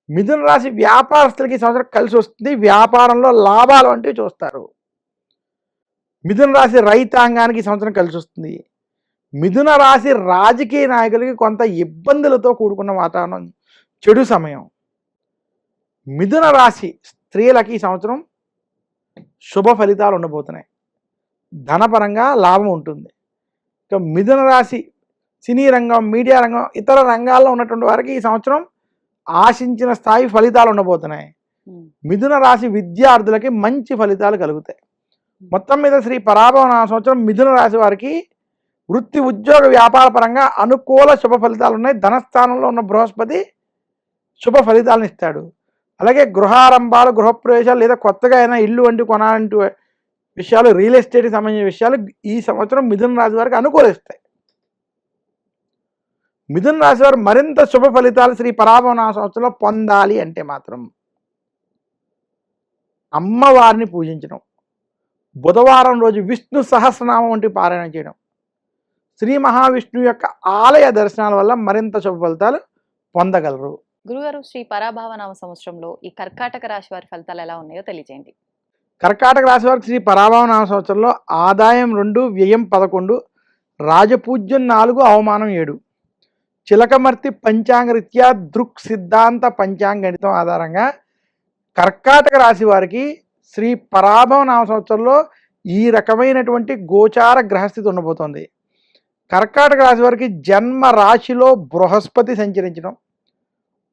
మిథున రాశి వ్యాపారస్తులకి ఈ సంవత్సరం కలిసి వస్తుంది, వ్యాపారంలో లాభాలు వంటివి చూస్తారు. మిథున రాశి రైతాంగానికి ఈ సంవత్సరం కలిసి వస్తుంది. మిథున రాశి రాజకీయ నాయకులకి కొంత ఇబ్బందులతో కూడుకున్న వాతావరణం, చెడు సమయం. మిథున రాశి స్త్రీలకి ఈ సంవత్సరం శుభ ఫలితాలు ఉండబోతున్నాయి, ధనపరంగా లాభం ఉంటుంది. ఇక మిథున రాశి సినీ రంగం, మీడియా రంగం, ఇతర రంగాల్లో ఉన్నటువంటి వారికి ఈ సంవత్సరం ఆశించిన స్థాయి ఫలితాలు ఉండబోతున్నాయి. మిథున రాశి విద్యార్థులకి మంచి ఫలితాలు కలుగుతాయి. మొత్తం మీద శ్రీ పరాభవ నామ సంవత్సరం మిథున రాశి వారికి వృత్తి, ఉద్యోగ, వ్యాపార పరంగా అనుకూల శుభ ఫలితాలు ఉన్నాయి. ధనస్థానంలో ఉన్న బృహస్పతి శుభ ఫలితాలను ఇస్తాడు. అలాగే గృహారంభాలు, గృహప్రవేశాలు లేదా కొత్తగా అయినా ఇల్లు వంటి కొనాలంటే విషయాలు, రియల్ ఎస్టేట్కి సంబంధించిన విషయాలు ఈ సంవత్సరం మిథున రాశి వారికి అనుకూలిస్తాయి. మిథున రాశి వారు మరింత శుభ ఫలితాలు శ్రీ పరాభవ నామ సంవత్సరంలో పొందాలి అంటే మాత్రం అమ్మవారిని పూజించడం, బుధవారం రోజు విష్ణు సహస్రనామం వంటి పారాయణం చేయడం, శ్రీ మహావిష్ణువు యొక్క ఆలయ దర్శనాల వల్ల మరింత శుభ ఫలితాలు పొందగలరు. గురుగారు, శ్రీ పరాభవ నామ సంవత్సరంలో ఈ కర్కాటక రాశి వారి ఫలితాలు ఎలా ఉన్నాయో తెలియజేయండి. కర్కాటక రాశి వారికి శ్రీ పరాభవ నామ సంవత్సరంలో ఆదాయం 2, వ్యయం 11, రాజపూజ్యం 4, అవమానం 7. చిలకమర్తి పంచాంగరీత్యా దృక్ సిద్ధాంత పంచాంగణితం ఆధారంగా కర్కాటక రాశి వారికి శ్రీ పరాభవ నామ సంవత్సరంలో ఈ రకమైనటువంటి గోచార గ్రహస్థితి ఉండబోతోంది. కర్కాటక రాశి వారికి జన్మ రాశిలో బృహస్పతి సంచరించడం,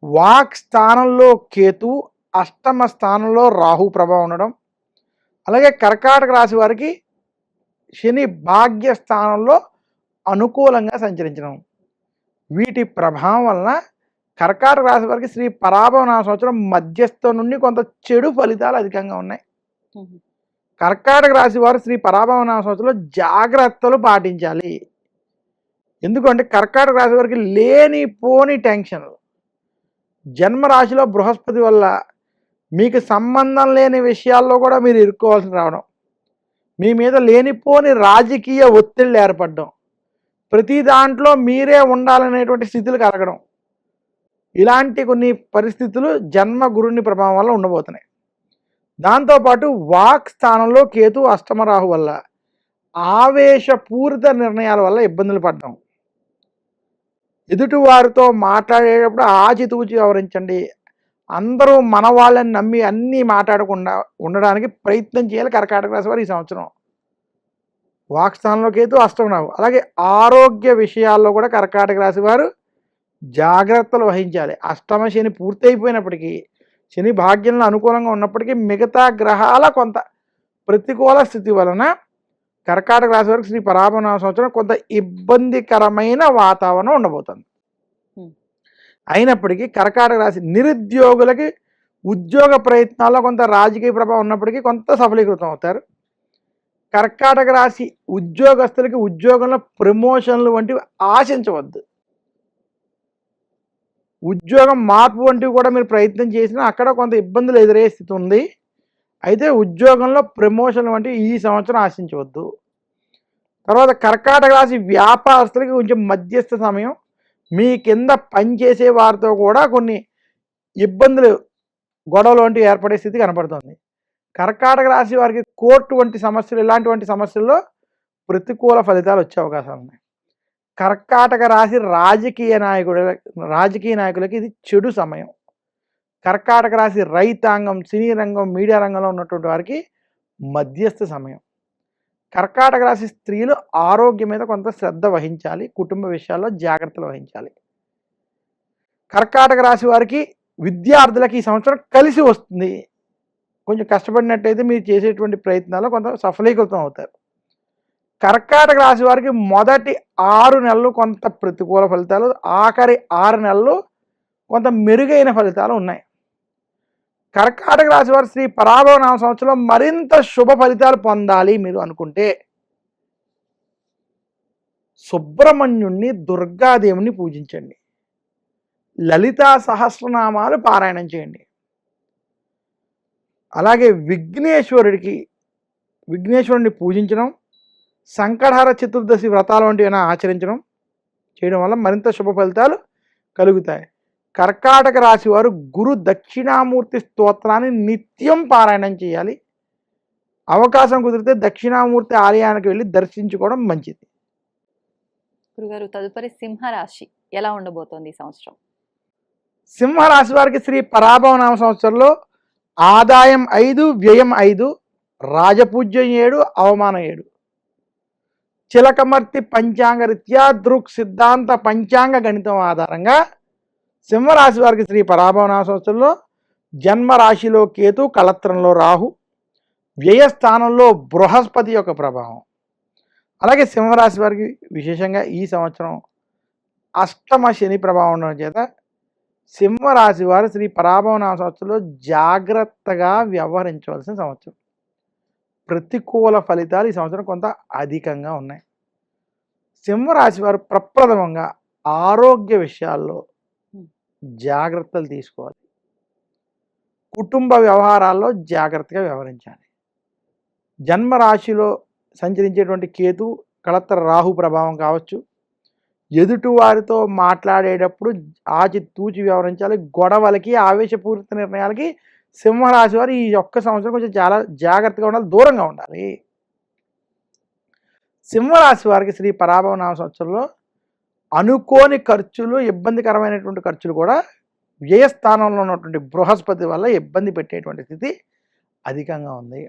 వాక్ స్థానంలో కేతు, అష్టమ స్థానంలో రాహు ప్రభావం ఉండడం, అలాగే కర్కాటక రాశి వారికి శని భాగ్య స్థానంలో అనుకూలంగా సంచరించడం, వీటి ప్రభావం వలన కర్కాటక రాశి వారికి శ్రీ పరాభవ నామ సంవత్సరం మధ్యస్థం నుండి కొంత చెడు ఫలితాలు అధికంగా ఉన్నాయి. కర్కాటక రాశి వారు శ్రీ పరాభవ నామ సంవత్సరంలో జాగ్రత్తలు పాటించాలి. ఎందుకంటే కర్కాటక రాశి వారికి లేనిపోని టెన్షన్లు, జన్మరాశిలో బృహస్పతి వల్ల మీకు సంబంధం లేని విషయాల్లో కూడా మీరు ఇరుక్కోవాల్సి రావడం, మీ మీద లేనిపోని రాజకీయ ఒత్తిళ్ళు ఏర్పడడం, ప్రతి దాంట్లో మీరే ఉండాలనేటువంటి స్థితులు కలగడం, ఇలాంటి కొన్ని పరిస్థితులు జన్మ గురుని ప్రభావం వల్ల ఉండబోతున్నాయి. దాంతోపాటు వాక్ స్థానంలో కేతు, అష్టమ రాహు వల్ల ఆవేశపూరిత నిర్ణయాల వల్ల ఇబ్బందులు పడడం, ఎదుటి వారితో మాట్లాడేటప్పుడు ఆచితూచి వ్యవహరించండి. అందరూ మన వాళ్ళని నమ్మి అన్నీ మాట్లాడకుండా ఉండడానికి ప్రయత్నం చేయాలి కర్కాటక రాశి వారు ఈ సంవత్సరం. వాక్స్థానంలో కేతు, అష్టమ రాహు. అలాగే ఆరోగ్య విషయాల్లో కూడా కర్కాటక రాశి వారు జాగ్రత్తలు వహించాలి. అష్టమ శని పూర్తయిపోయినప్పటికీ, శని భాగ్యంలో అనుకూలంగా ఉన్నప్పటికీ మిగతా గ్రహాల కొంత ప్రతికూల స్థితి వలన కర్కాటక రాశి వారికి శ్రీ పరాభవ నామ సంవత్సరం కొంత ఇబ్బందికరమైన వాతావరణం ఉండబోతుంది. అయినప్పటికీ కర్కాటక రాశి నిరుద్యోగులకి ఉద్యోగ ప్రయత్నాల్లో కొంత రాజకీయ ప్రభావం ఉన్నప్పటికీ కొంత సఫలీకృతం అవుతారు. కర్కాటక రాశి ఉద్యోగస్తులకి ఉద్యోగంలో ప్రమోషన్లు వంటివి ఆశించవద్దు. ఉద్యోగం మార్పు వంటివి కూడా మీరు ప్రయత్నం చేసినా అక్కడ కొంత ఇబ్బందులు ఎదురయ్యే స్థితి ఉంది. అయితే ఉద్యోగంలో ప్రమోషన్ వంటివి ఈ సంవత్సరం ఆశించవద్దు. తర్వాత కర్కాటక రాశి వ్యాపారస్తులకి కొంచెం మధ్యస్థ సమయం, మీ కింద పనిచేసే వారితో కూడా కొన్ని ఇబ్బందులు, గొడవలు వంటివి ఏర్పడే స్థితి కనపడుతుంది. కర్కాటక రాశి వారికి కోర్టు వంటి సమస్యలు, ఇలాంటి సమస్యల్లో ప్రతికూల ఫలితాలు వచ్చే అవకాశాలు ఉన్నాయి. కర్కాటక రాశి రాజకీయ నాయకులకి ఇది చెడు సమయం. కర్కాటక రాశి రైతాంగం, సినీ రంగం, మీడియా రంగంలో ఉన్నటువంటి వారికి మధ్యస్థ సమయం. కర్కాటక రాశి స్త్రీలు ఆరోగ్యం మీద కొంత శ్రద్ధ వహించాలి, కుటుంబ విషయాల్లో జాగ్రత్తలు వహించాలి. కర్కాటక రాశి వారికి విద్యార్థులకి ఈ సంవత్సరం కలిసి వస్తుంది. కొంచెం కష్టపడినట్టయితే మీరు చేసేటువంటి ప్రయత్నాల్లో కొంత సఫలీకృతం అవుతారు. కర్కాటక రాశి వారికి మొదటి 6 నెలలు కొంత ప్రతికూల ఫలితాలు, ఆఖరి 6 నెలలు కొంత మెరుగైన ఫలితాలు ఉన్నాయి. కర్కాటక రాశి వారు శ్రీ పరాభవ నామ సంవత్సరంలో మరింత శుభ ఫలితాలు పొందాలి మీరు అనుకుంటే సుబ్రహ్మణ్యుణ్ణి, దుర్గాదేవిని పూజించండి, లలితా సహస్రనామాలు పారాయణం చేయండి. అలాగే విఘ్నేశ్వరుడిని పూజించడం, సంకటహర చతుర్దశి వ్రతాలు వంటివి ఆచరించడం చేయడం వల్ల మరింత శుభ ఫలితాలు కలుగుతాయి. కర్కాటక రాశి వారు గురు దక్షిణామూర్తి స్తోత్రాన్ని నిత్యం పారాయణం చేయాలి. అవకాశం కుదిరితే దక్షిణామూర్తి ఆలయానికి వెళ్ళి దర్శించుకోవడం మంచిది. గురుగారు, తదుపరి సింహరాశి ఎలా ఉండబోతోంది ఈ సంవత్సరం? సింహరాశి వారికి శ్రీ పరాభవ నామ సంవత్సరంలో ఆదాయం 5, వ్యయం 5, రాజపూజ్యం 7, అవమానం 7. చిలకమర్తి పంచాంగ రీత్యా దృక్ సిద్ధాంత పంచాంగ గణితం ఆధారంగా సింహరాశి వారికి శ్రీ పరాభవనామ సంవత్సరంలో జన్మరాశిలో కేతు, కళత్రంలో రాహు, వ్యయస్థానంలో బృహస్పతి యొక్క ప్రభావం. అలాగే సింహరాశి వారికి విశేషంగా ఈ సంవత్సరం అష్టమ శని ప్రభావం ఉండడం చేత సింహరాశి వారు శ్రీ పరాభవనామ సంవత్సరంలో జాగ్రత్తగా వ్యవహరించవలసిన సంవత్సరం. ప్రతికూల ఫలితాలు ఈ సంవత్సరం కొంత అధికంగా ఉన్నాయి. సింహరాశి వారు ప్రప్రథమంగా ఆరోగ్య విషయాల్లో జాగ్రత్తలు తీసుకోవాలి. కుటుంబ వ్యవహారాల్లో జాగ్రత్తగా వ్యవహరించాలి. జన్మరాశిలో సంచరించేటువంటి కేతు, కళత్ర రాహు ప్రభావం కావచ్చు. ఎదుటి వారితో మాట్లాడేటప్పుడు ఆచితూచి వ్యవహరించాలి. గొడవలకి, ఆవేశపూరిత నిర్ణయాలకి సింహరాశి వారు ఈ ఒక్క సంవత్సరం కొంచెం చాలా జాగ్రత్తగా ఉండాలి, దూరంగా ఉండాలి. సింహరాశి వారికి శ్రీ పరాభవనామ సంవత్సరంలో అనుకోని ఖర్చులు, ఇబ్బందికరమైనటువంటి ఖర్చులు కూడా వ్యయస్థానంలో ఉన్నటువంటి బృహస్పతి వల్ల ఇబ్బంది పెట్టేటువంటి స్థితి అధికంగా ఉంది.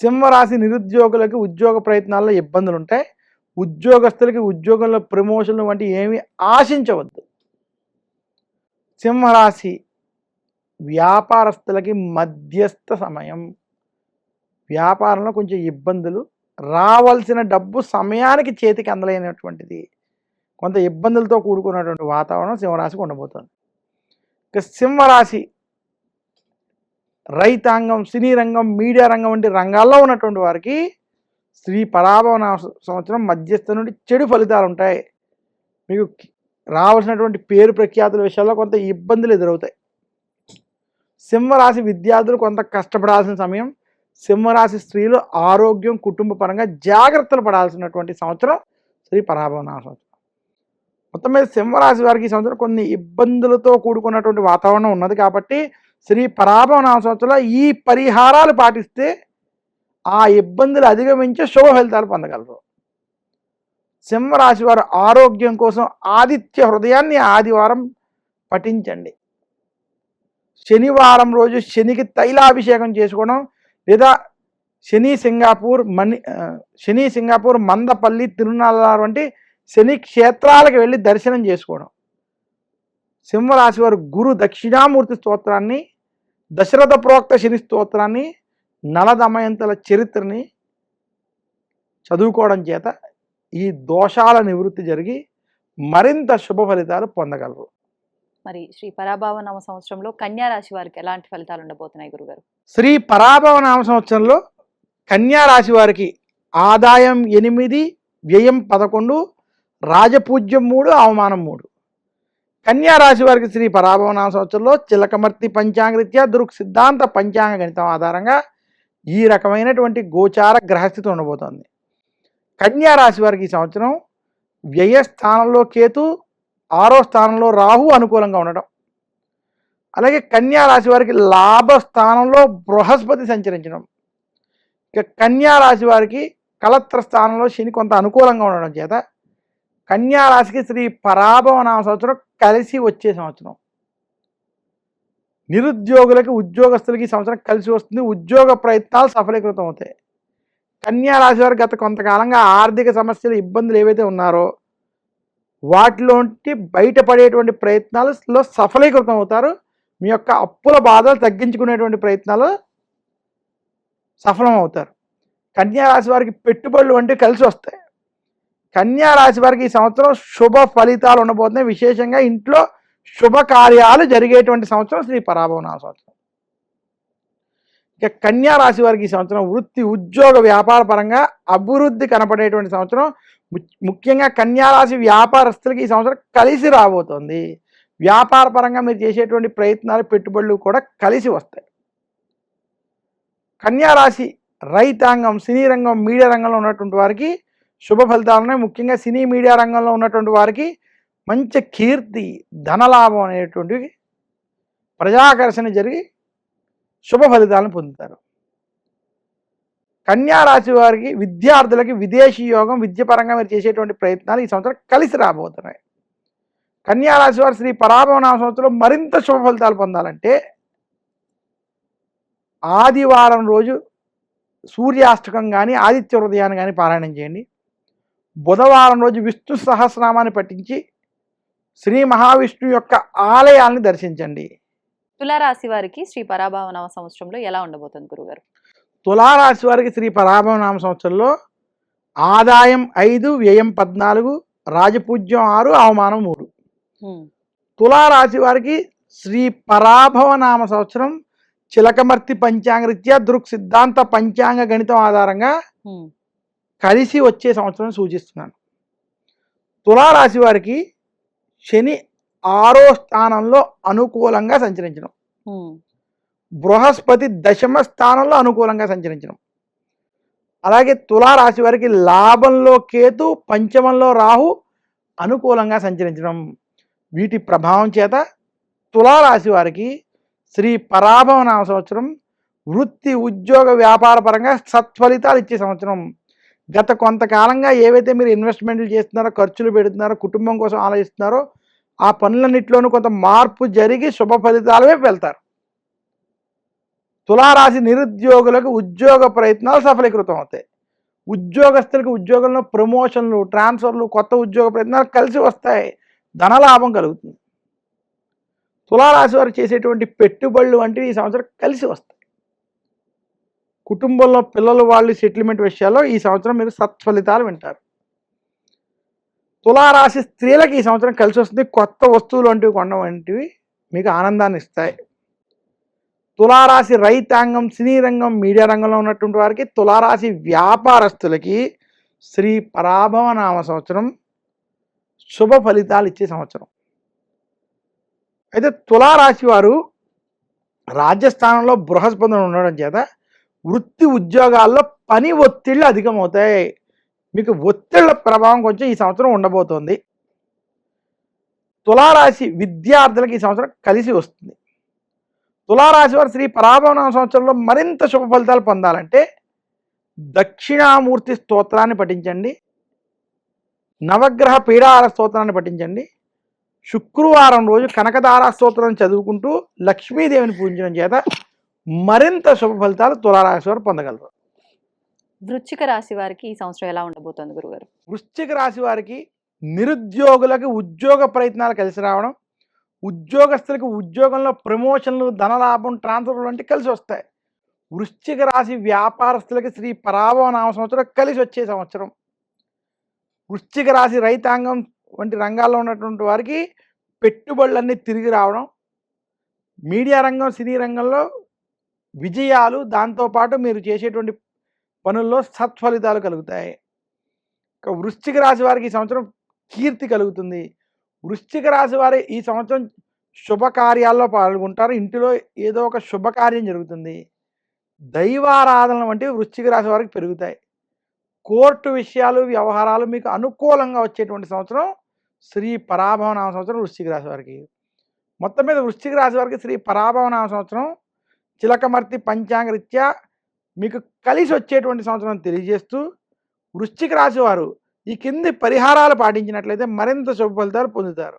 సింహరాశి నిరుద్యోగులకి ఉద్యోగ ప్రయత్నాల్లో ఇబ్బందులు ఉంటాయి. ఉద్యోగస్తులకి ఉద్యోగంలో ప్రమోషన్లు వంటి ఏమీ ఆశించవద్దు. సింహరాశి వ్యాపారస్తులకి మధ్యస్థ సమయం. వ్యాపారంలో కొంచెం ఇబ్బందులు, రావాల్సిన డబ్బు సమయానికి చేతికి అందలేనటువంటిది, కొంత ఇబ్బందులతో కూడుకున్నటువంటి వాతావరణం సింహరాశికి ఉండబోతుంది. ఇక సింహరాశి రైతాంగం, సినీ రంగం, మీడియా రంగం వంటి రంగాల్లో ఉన్నటువంటి వారికి శ్రీ పరాభవనామ సంవత్సరం మధ్యస్థ నుండి చెడు ఫలితాలు ఉంటాయి. మీకు రావాల్సినటువంటి పేరు ప్రఖ్యాతుల విషయాల్లో కొంత ఇబ్బందులు ఎదురవుతాయి. సింహరాశి విద్యార్థులు కొంత కష్టపడాల్సిన సమయం. సింహరాశి స్త్రీలు ఆరోగ్యం, కుటుంబ పరంగా జాగ్రత్తలు పడాల్సినటువంటి సంవత్సరం శ్రీ పరాభవనామ సంవత్సరం. మొత్తం మీద సింహరాశి వారికి ఈ సంవత్సరం కొన్ని ఇబ్బందులతో కూడుకున్నటువంటి వాతావరణం ఉన్నది. కాబట్టి శ్రీ పరాభవనామ సంవత్సరంలో ఈ పరిహారాలు పాటిస్తే ఆ ఇబ్బందులు అధిగమించి శుభ ఫలితాలు పొందగలరు. సింహరాశి వారు ఆరోగ్యం కోసం ఆదిత్య హృదయాన్ని ఆదివారం పఠించండి. శనివారం రోజు శనికి తైలాభిషేకం చేసుకోవడం, లేదా శని సింగాపూర్, మందపల్లి, తిరునాళ్ళ వంటి శని క్షేత్రాలకు వెళ్ళి దర్శనం చేసుకోవడం. సింహరాశి వారు గురు దక్షిణామూర్తి స్తోత్రాన్ని, దశరథ ప్రోక్త శని స్తోత్రాన్ని, నల దమయంతుల చరిత్రని చదువుకోవడం చేత ఈ దోషాల నివృత్తి జరిగి మరింత శుభ ఫలితాలు పొందగలరు. మరి శ్రీ పరాభవనామ సంవత్సరంలో కన్యా రాశి వారికి ఎలాంటి ఫలితాలు ఉండబోతున్నాయి గురుగారు? శ్రీ పరాభవనామ సంవత్సరంలో కన్యా రాశి వారికి ఆదాయం 8, వ్యయం 11, రాజపూజ్యం 3, అవమానం 3. కన్యా రాశి వారికి శ్రీ పరాభవనామ సంవత్సరంలో చిలకమర్తి పంచాంగరీత్యా దృక్ సిద్ధాంత పంచాంగ గణితం ఆధారంగా ఈ రకమైనటువంటి గోచార గ్రహస్థితి ఉండబోతోంది. కన్యా రాశి వారికి ఈ సంవత్సరం వ్యయస్థానంలో కేతు, 6వ స్థానంలో రాహు అనుకూలంగా ఉండడం. అలాగే కన్యా రాశి వారికి లాభస్థానంలో బృహస్పతి సంచరించడం. ఇక కన్యా రాశి వారికి కళత్ర స్థానంలో శని కొంత అనుకూలంగా ఉండడం చేత కన్యా రాశికి శ్రీ పరాభవనామ సంవత్సరం కలిసి వచ్చే సంవత్సరం. నిరుద్యోగులకి, ఉద్యోగస్తులకి ఈ సంవత్సరం కలిసి వస్తుంది. ఉద్యోగ ప్రయత్నాలు సఫలీకృతం అవుతాయి. కన్యా రాశి వారు గత కొంతకాలంగా ఆర్థిక సమస్యలు, ఇబ్బందులు ఏవైతే ఉన్నారో వాటిలోంటి బయటపడేటువంటి ప్రయత్నాలలో సఫలీకృతం అవుతారు. మీ యొక్క అప్పుల బాధలు తగ్గించుకునేటువంటి ప్రయత్నాలు సఫలం అవుతారు. కన్యా రాశి వారికి పెట్టుబడులు వంటివి కలిసి వస్తాయి. కన్యా రాశి వారికి ఈ సంవత్సరం శుభ ఫలితాలు ఉండబోతున్నాయి. విశేషంగా ఇంట్లో శుభకార్యాలు జరిగేటువంటి సంవత్సరం శ్రీ పరాభవనామ సంవత్సరం. ఇక కన్యా రాశి వారికి ఈ సంవత్సరం వృత్తి, ఉద్యోగ, వ్యాపార పరంగా అభివృద్ధి కనపడేటువంటి సంవత్సరం. ముఖ్యంగా కన్యా రాశి వ్యాపారస్తులకి ఈ సంవత్సరం కలిసి రాబోతోంది. వ్యాపార పరంగా మీరు చేసేటువంటి ప్రయత్నాలు, పెట్టుబడులు కూడా కలిసి వస్తాయి. కన్యా రాశి రైతాంగం, సినీ రంగం, మీడియా రంగంలో ఉన్నటువంటి వారికి శుభ ఫలితాలు ఉన్నాయి. ముఖ్యంగా సినీ మీడియా రంగంలో ఉన్నటువంటి వారికి మంచి కీర్తి, ధనలాభం అనేటువంటివి, ప్రజాకర్షణ జరిగి శుభ ఫలితాలను పొందుతారు. కన్యా రాశి వారికి విద్యార్థులకి విదేశీ యోగం, విద్యపరంగా మీరు చేసేటువంటి ప్రయత్నాలు ఈ సంవత్సరం కలిసి రాబోతున్నాయి. కన్యా రాశి వారు శ్రీ పరాభవనామ సంవత్సరంలో మరింత శుభ ఫలితాలు పొందాలంటే ఆదివారం రోజు సూర్యాష్టకం కానీ, ఆదిత్య హృదయాన్ని కానీ పారాయణం చేయండి. బుధవారం రోజు విష్ణు సహస్రనామాన్ని పఠించి శ్రీ మహావిష్ణువు యొక్క ఆలయాల్ని దర్శించండి. తులారాశి వారికి శ్రీ పరాభవనామ సంవత్సరంలో ఎలా ఉండబోతుంది గురుగారు? తులారాశి వారికి శ్రీ పరాభవనామ సంవత్సరంలో ఆదాయం 5, వ్యయం 14, రాజపూజ్యం 6, అవమానం 3. తులారాశి వారికి శ్రీ పరాభవనామ సంవత్సరం చిలకమర్తి పంచాంగరీత్యా దృక్ సిద్ధాంత పంచాంగ గణితం ఆధారంగా కలిసి వచ్చే సంవత్సరం సూచిస్తున్నాను. తులారాశి వారికి శని 6వ స్థానంలో అనుకూలంగా సంచరించడం, బృహస్పతి 10వ స్థానంలో అనుకూలంగా సంచరించడం, అలాగే తులారాశి వారికి లాభంలో కేతు, పంచమంలో రాహు అనుకూలంగా సంచరించడం, వీటి ప్రభావం చేత తులారాశి వారికి శ్రీ పరాభవనామ సంవత్సరం వృత్తి, ఉద్యోగ, వ్యాపార పరంగా సత్ఫలితాలు ఇచ్చే సంవత్సరం. గత కొంతకాలంగా ఏవైతే మీరు ఇన్వెస్ట్మెంట్లు చేస్తున్నారో, ఖర్చులు పెడుతున్నారో, కుటుంబం కోసం ఆలోచిస్తున్నారో ఆ పనులన్నింటిలోనూ కొంత మార్పు జరిగి శుభ ఫలితాల వైపు వెళ్తారు. తులారాశి నిరుద్యోగులకు ఉద్యోగ ప్రయత్నాలు సఫలీకృతం అవుతాయి. ఉద్యోగస్తులకు ఉద్యోగంలో ప్రమోషన్లు, ట్రాన్స్ఫర్లు, కొత్త ఉద్యోగ ప్రయత్నాలు కలిసి వస్తాయి. ధనలాభం కలుగుతుంది. తులారాశి వారు చేసేటువంటి పెట్టుబడులు వంటివి ఈ సంవత్సరం కలిసి వస్తాయి. కుటుంబంలో పిల్లలు వాళ్ళు సెటిల్మెంట్ విషయాల్లో ఈ సంవత్సరం మీరు సత్ఫలితాలు వింటారు. తులారాశి స్త్రీలకు ఈ సంవత్సరం కలిసి వస్తుంది. కొత్త వస్తువులు వంటివి కొనడం వంటివి మీకు ఆనందాన్ని ఇస్తాయి. తులారాశి రైతాంగం, సినీ రంగం, మీడియా రంగంలో ఉన్నటువంటి వారికి, తులారాశి వ్యాపారస్తులకి శ్రీ పరాభవనామ సంవత్సరం శుభ ఫలితాలు ఇచ్చే సంవత్సరం. అయితే తులారాశి వారు రాజ్యస్థానంలో బృహస్పతి ఉండడం చేత వృత్తి ఉద్యోగాల్లో పని ఒత్తిళ్ళు అధికమవుతాయి. మీకు ఒత్తిళ్ల ప్రభావం కొంచెం ఈ సంవత్సరం ఉండబోతోంది. తులారాశి విద్యార్థులకు ఈ సంవత్సరం కలిసి వస్తుంది. తులారాశి వారు శ్రీ పరాభవనామ సంవత్సరంలో మరింత శుభ ఫలితాలు పొందాలంటే దక్షిణామూర్తి స్తోత్రాన్ని పఠించండి, నవగ్రహ పీడాహార స్తోత్రాన్ని పఠించండి, శుక్రవారం రోజు కనకదార స్తోత్రం చదువుకుంటూ లక్ష్మీదేవిని పూజించడం చేత మరింత శుభ ఫలితాలు తులారాశి వారు పొందగలరు. వృశ్చిక రాశి వారికి ఈ సంవత్సరం ఎలా ఉండబోతోంది గురుగారు? వృశ్చిక రాశి వారికి నిరుద్యోగులకు ఉద్యోగ ప్రయత్నాలు కలిసి రావడం, ఉద్యోగస్తులకు ఉద్యోగంలో ప్రమోషన్లు, ధనలాభం, ట్రాన్స్ఫర్ వంటి కలిసి వస్తాయి. వృశ్చిక రాశి వ్యాపారస్తులకి శ్రీ పరాభవనామ సంవత్సరం కలిసి వచ్చే సంవత్సరం. వృశ్చిక రాశి రైతాంగం వంటి రంగాల్లో ఉన్నటువంటి వారికి పెట్టుబడులన్నీ తిరిగి రావడం, మీడియా రంగం, సినీ రంగంలో విజయాలు, దాంతోపాటు మీరు చేసేటువంటి పనుల్లో సత్ఫలితాలు కలుగుతాయి. ఇక వృశ్చిక రాశి వారికి ఈ సంవత్సరం కీర్తి కలుగుతుంది. వృశ్చిక రాశి వారి ఈ సంవత్సరం శుభకార్యాల్లో పాల్గొంటారు. ఇంటిలో ఏదో ఒక శుభకార్యం జరుగుతుంది. దైవారాధన వంటివి వృశ్చిక రాశి వారికి పెరుగుతాయి. కోర్టు విషయాలు, వ్యవహారాలు మీకు అనుకూలంగా వచ్చేటువంటి సంవత్సరం శ్రీ పరాభవనామ సంవత్సరం వృశ్చిక రాశి వారికి. మొత్తం మీద వృశ్చిక రాశి వారికి శ్రీ పరాభవనామ సంవత్సరం చిలకమర్తి పంచాంగరీత్యా మీకు కలిసి వచ్చేటువంటి సంవత్సరం తెలియజేస్తూ, వృశ్చిక రాశి వారు ఈ కింది పరిహారాలు పాటించినట్లయితే మరింత శుభ ఫలితాలు పొందుతారు.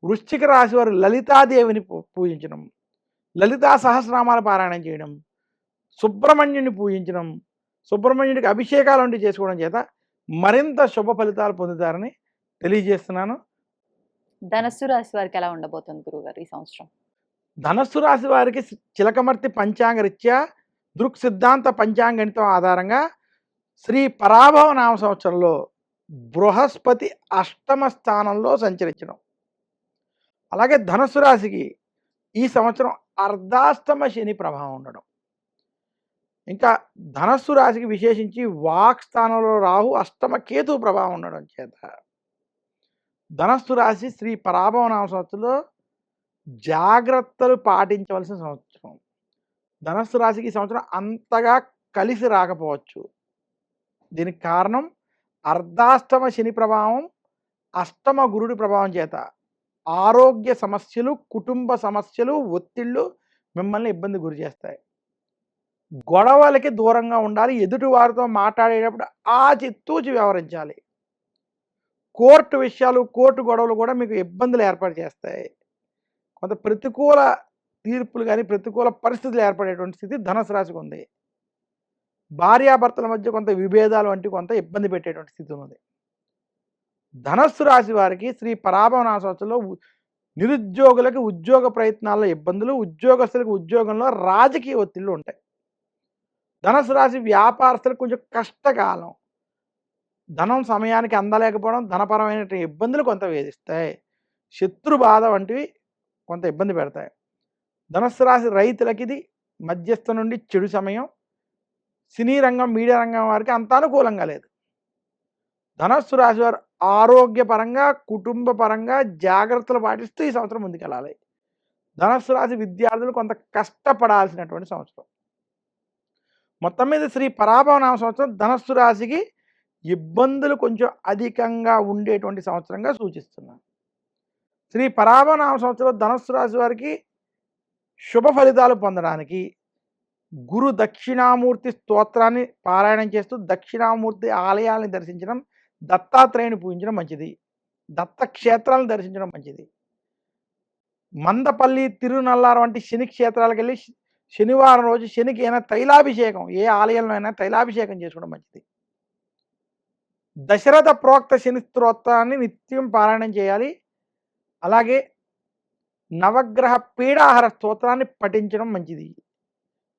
వృశ్చిక రాశి వారు లలితాదేవిని పూజించడం, లలితా సహస్రనామాల పారాయణం చేయడం, సుబ్రహ్మణ్యుని పూజించడం, సుబ్రహ్మణ్యుడికి అభిషేకాలు వంటివి చేసుకోవడం చేత మరింత శుభ ఫలితాలు పొందుతారని తెలియజేస్తున్నాను. ధనస్సు రాశి వారికి ఎలా ఉండబోతుంది గురుగారు ఈ సంవత్సరం? ధనస్సు రాశి వారికి చిలకమర్తి పంచాంగరీత్యా దృక్ సిద్ధాంత పంచాంగణితం ఆధారంగా శ్రీ పరాభవనామ సంవత్సరంలో బృహస్పతి 8వ స్థానంలో సంచరించడం, అలాగే ధనస్సు రాశికి ఈ సంవత్సరం అర్ధాష్టమ శని ప్రభావం ఉండడం, ఇంకా ధనస్సు రాశికి విశేషించి వాక్ స్థానంలో రాహు, అష్టమ కేతు ప్రభావం ఉండడం చేత ధనస్సు రాశి శ్రీ పరాభవనామ సంవత్సరంలో జాగ్రత్తలు పాటించవలసిన సంవత్సరం. ధనస్సు రాశికి ఈ సంవత్సరం అంతగా కలిసి రాకపోవచ్చు. దీనికి కారణం అర్ధాష్టమ శని ప్రభావం, అష్టమ గురుడి ప్రభావం చేత ఆరోగ్య సమస్యలు, కుటుంబ సమస్యలు, ఒత్తిళ్ళు మిమ్మల్ని ఇబ్బంది గురి చేస్తాయి. గొడవలకి దూరంగా ఉండాలి. ఎదుటి వారితో మాట్లాడేటప్పుడు ఆచితూచి వ్యవహరించాలి. కోర్టు విషయాలు, కోర్టు గొడవలు కూడా మీకు ఇబ్బందులు ఏర్పాటు చేస్తాయి. కొంత ప్రతికూల తీర్పులు కానీ, ప్రతికూల పరిస్థితులు ఏర్పడేటువంటి స్థితి ధనుసు రాశికి ఉంది. భార్యాభర్తల మధ్య కొంత విభేదాలు వంటి కొంత ఇబ్బంది పెట్టేటువంటి స్థితి ఉన్నది. ధనస్సు రాశి వారికి శ్రీ పరాభవన సంవత్సరంలో నిరుద్యోగులకు ఉద్యోగ ప్రయత్నాల్లో ఇబ్బందులు, ఉద్యోగస్తులకు ఉద్యోగంలో రాజకీయ ఒత్తిళ్లు ఉంటాయి. ధనస్సు రాశి వ్యాపారస్తులకు కొంచెం కష్టకాలం. ధనం సమయానికి అందలేకపోవడం, ధనపరమైన ఇబ్బందులు కొంత వేధిస్తాయి. శత్రు బాధ వంటివి కొంత ఇబ్బంది పెడతాయి. ధనస్సు రాశి రైతులకి ఇది మధ్యస్థ నుండి చెడు సమయం. సినీ రంగం, మీడియా రంగం వారికి అంత అనుకూలంగా లేదు. ధనస్సు రాశి వారు ఆరోగ్యపరంగా, కుటుంబ పరంగా జాగ్రత్తలు పాటిస్తూ ఈ సంవత్సరం ముందుకెళ్ళాలి. ధనస్సు రాశి విద్యార్థులు కొంత కష్టపడాల్సినటువంటి సంవత్సరం. మొత్తం మీద శ్రీ పరాభవనామ సంవత్సరం ధనస్సు రాశికి ఇబ్బందులు కొంచెం అధికంగా ఉండేటువంటి సంవత్సరంగా సూచిస్తున్నాను. శ్రీ పరాభవనామ సంవత్సరం ధనస్సు రాశి వారికి శుభ ఫలితాలు పొందడానికి గురు దక్షిణామూర్తి స్తోత్రాన్ని పారాయణం చేస్తూ దక్షిణామూర్తి ఆలయాలను దర్శించడం, దత్తాత్రేయుని పూజించడం మంచిది. దత్త క్షేత్రాలను దర్శించడం మంచిది. మందపల్లి, తిరునల్లారు వంటి శని క్షేత్రాలకు వెళ్ళి శనివారం రోజు శనికి అయినా తైలాభిషేకం, ఏ ఆలయంలో అయినా తైలాభిషేకం చేసుకోవడం మంచిది. దశరథ ప్రోక్త శని స్తోత్రాన్ని నిత్యం పారాయణం చేయాలి. అలాగే నవగ్రహ పీడాహార స్తోత్రాన్ని పఠించడం మంచిది.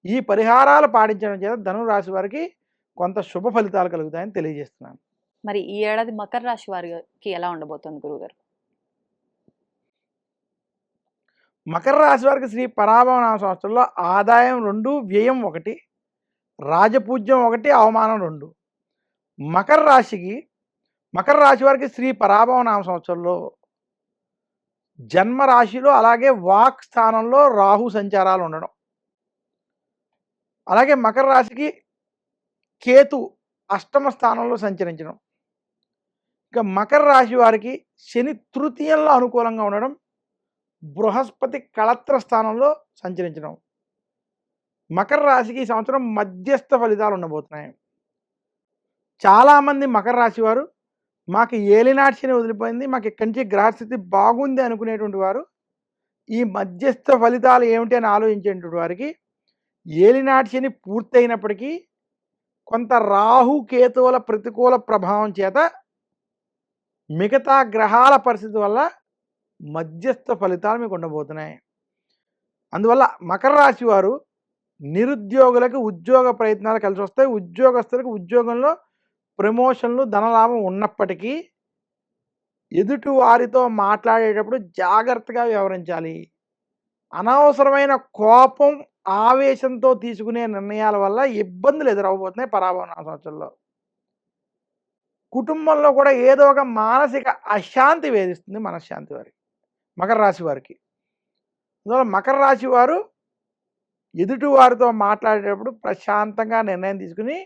ఈ పరిహారాలు పాటించడం చేత ధనురాశి వారికి కొంత శుభ ఫలితాలు కలుగుతాయని తెలియజేస్తున్నాను. మరి ఈ ఏడాది మకర రాశి వారికి ఎలా ఉండబోతుంది గురుగారు? మకర రాశి వారికి శ్రీ పరాభవనామ సంవత్సరంలో ఆదాయం 2, వ్యయం 1, రాజపూజ్యం 1, అవమానం 2. మకర రాశి వారికి శ్రీ పరాభవనామ సంవత్సరంలో జన్మ రాశిలో అలాగే వాక్ స్థానంలో రాహు సంచారాలు ఉండడం, అలాగే మకర రాశికి కేతు అష్టమ స్థానంలో సంచరించడం, ఇక మకర రాశి వారికి శని తృతీయంలో అనుకూలంగా ఉండడం, బృహస్పతి కళత్ర స్థానంలో సంచరించడం. మకర రాశికి ఈ సంవత్సరం మధ్యస్థ ఫలితాలు ఉండబోతున్నాయి. చాలామంది మకర రాశి వారు మాకు ఏలినాటి శని వదిలిపోయింది, మాకు ఇక్కడి నుంచి గ్రహస్థితి బాగుంది అనుకునేటువంటి వారు ఈ మధ్యస్థ ఫలితాలు ఏమిటి అని ఆలోచించేటువంటి వారికి ఏలినాటి శని పూర్తయినప్పటికీ కొంత రాహు కేతువుల ప్రతికూల ప్రభావం చేత మిగతా గ్రహాల పరిస్థితి వల్ల మధ్యస్థ ఫలితాలు మీకు ఉండబోతున్నాయి. అందువల్ల మకర రాశి వారు నిరుద్యోగులకు ఉద్యోగ ప్రయత్నాలు కలిసి వస్తాయి. ఉద్యోగస్తులకు ఉద్యోగంలో ప్రమోషన్లు, ధనలాభం ఉన్నప్పటికీ ఎదుటి వారితో మాట్లాడేటప్పుడు జాగ్రత్తగా వ్యవహరించాలి. అనవసరమైన కోపం, ఆవేశంతో తీసుకునే నిర్ణయాల వల్ల ఇబ్బందులు ఎదురవబోతున్నాయి పరాభవన సంవత్సరంలో. కుటుంబంలో కూడా ఏదో ఒక మానసిక అశాంతి వేధిస్తుంది మనశ్శాంతి వారికి, మకర రాశి వారికి. అందువల్ల మకర రాశి వారు ఎదుటి వారితో మాట్లాడేటప్పుడు ప్రశాంతంగా నిర్ణయం తీసుకుని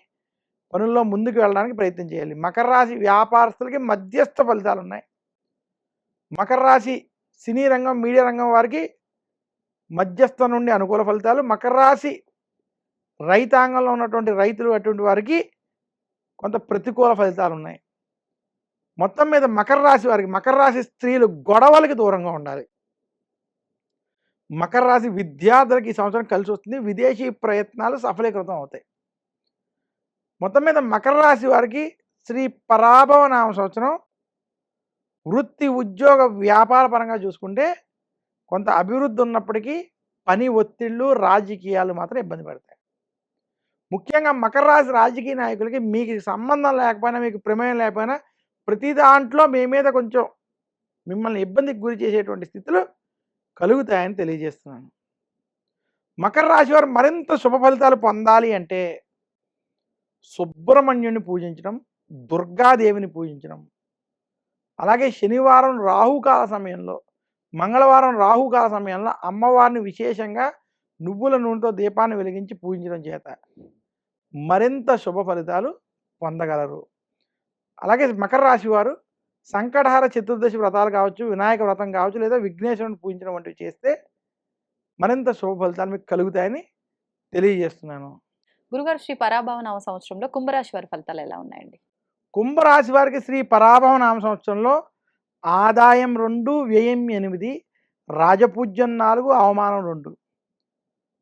పనుల్లో ముందుకు వెళ్ళడానికి ప్రయత్నం చేయాలి. మకర రాశి వ్యాపారస్తులకి మధ్యస్థ ఫలితాలు ఉన్నాయి. మకర రాశి సినీ రంగం, మీడియా రంగం వారికి మధ్యస్థ నుండి అనుకూల ఫలితాలు. మకర రాశి రైతాంగంలో ఉన్నటువంటి రైతులు అటువంటి వారికి కొంత ప్రతికూల ఫలితాలు ఉన్నాయి. మొత్తం మీద మకర రాశి వారికి, మకర రాశి స్త్రీలు గొడవలకి దూరంగా ఉండాలి. మకర రాశి విద్యార్థులకి ఈ సంవత్సరం కలిసి వస్తుంది. విదేశీ ప్రయత్నాలు సఫలీకృతం అవుతాయి. మొత్తం మీద మకర రాశి వారికి శ్రీ పరాభవనామ సంవత్సరం వృత్తి, ఉద్యోగ, వ్యాపార పరంగా చూసుకుంటే కొంత అభివృద్ధి ఉన్నప్పటికీ పని ఒత్తిళ్ళు, రాజకీయాలు మాత్రం ఇబ్బంది పడతాయి. ముఖ్యంగా మకర రాశి రాజకీయ నాయకులకి మీకు సంబంధం లేకపోయినా, మీకు ప్రమేయం లేకపోయినా ప్రతి దాంట్లో మీ మీద కొంచెం మిమ్మల్ని ఇబ్బందికి గురి చేసేటువంటి స్థితులు కలుగుతాయని తెలియజేస్తున్నాను. మకర రాశి వారు మరింత శుభ ఫలితాలు పొందాలి అంటే సుబ్రహ్మణ్యుని పూజించడం, దుర్గాదేవిని పూజించడం, అలాగే శనివారం రాహుకాల సమయంలో, మంగళవారం రాహుకాల సమయంలో అమ్మవారిని విశేషంగా నువ్వుల నూనెతో దీపాన్ని వెలిగించి పూజించడం చేత మరింత శుభ ఫలితాలు పొందగలరు. అలాగే మకర రాశి వారు సంకటహార చతుర్దశి వ్రతాలు కావచ్చు, వినాయక వ్రతం కావచ్చు, లేదా విఘ్నేశ్వరుని పూజించడం వంటివి చేస్తే మరింత శుభ ఫలితాలు మీకు కలుగుతాయని తెలియజేస్తున్నాను. గురుగారు, శ్రీ పరాభవనామ సంవత్సరంలో కుంభరాశి వారి ఫలితాలు ఎలా ఉన్నాయండి? కుంభరాశి వారికి శ్రీ పరాభవనామ సంవత్సరంలో ఆదాయం 2, వ్యయం 8, రాజపూజ్యం 4, అవమానం 2.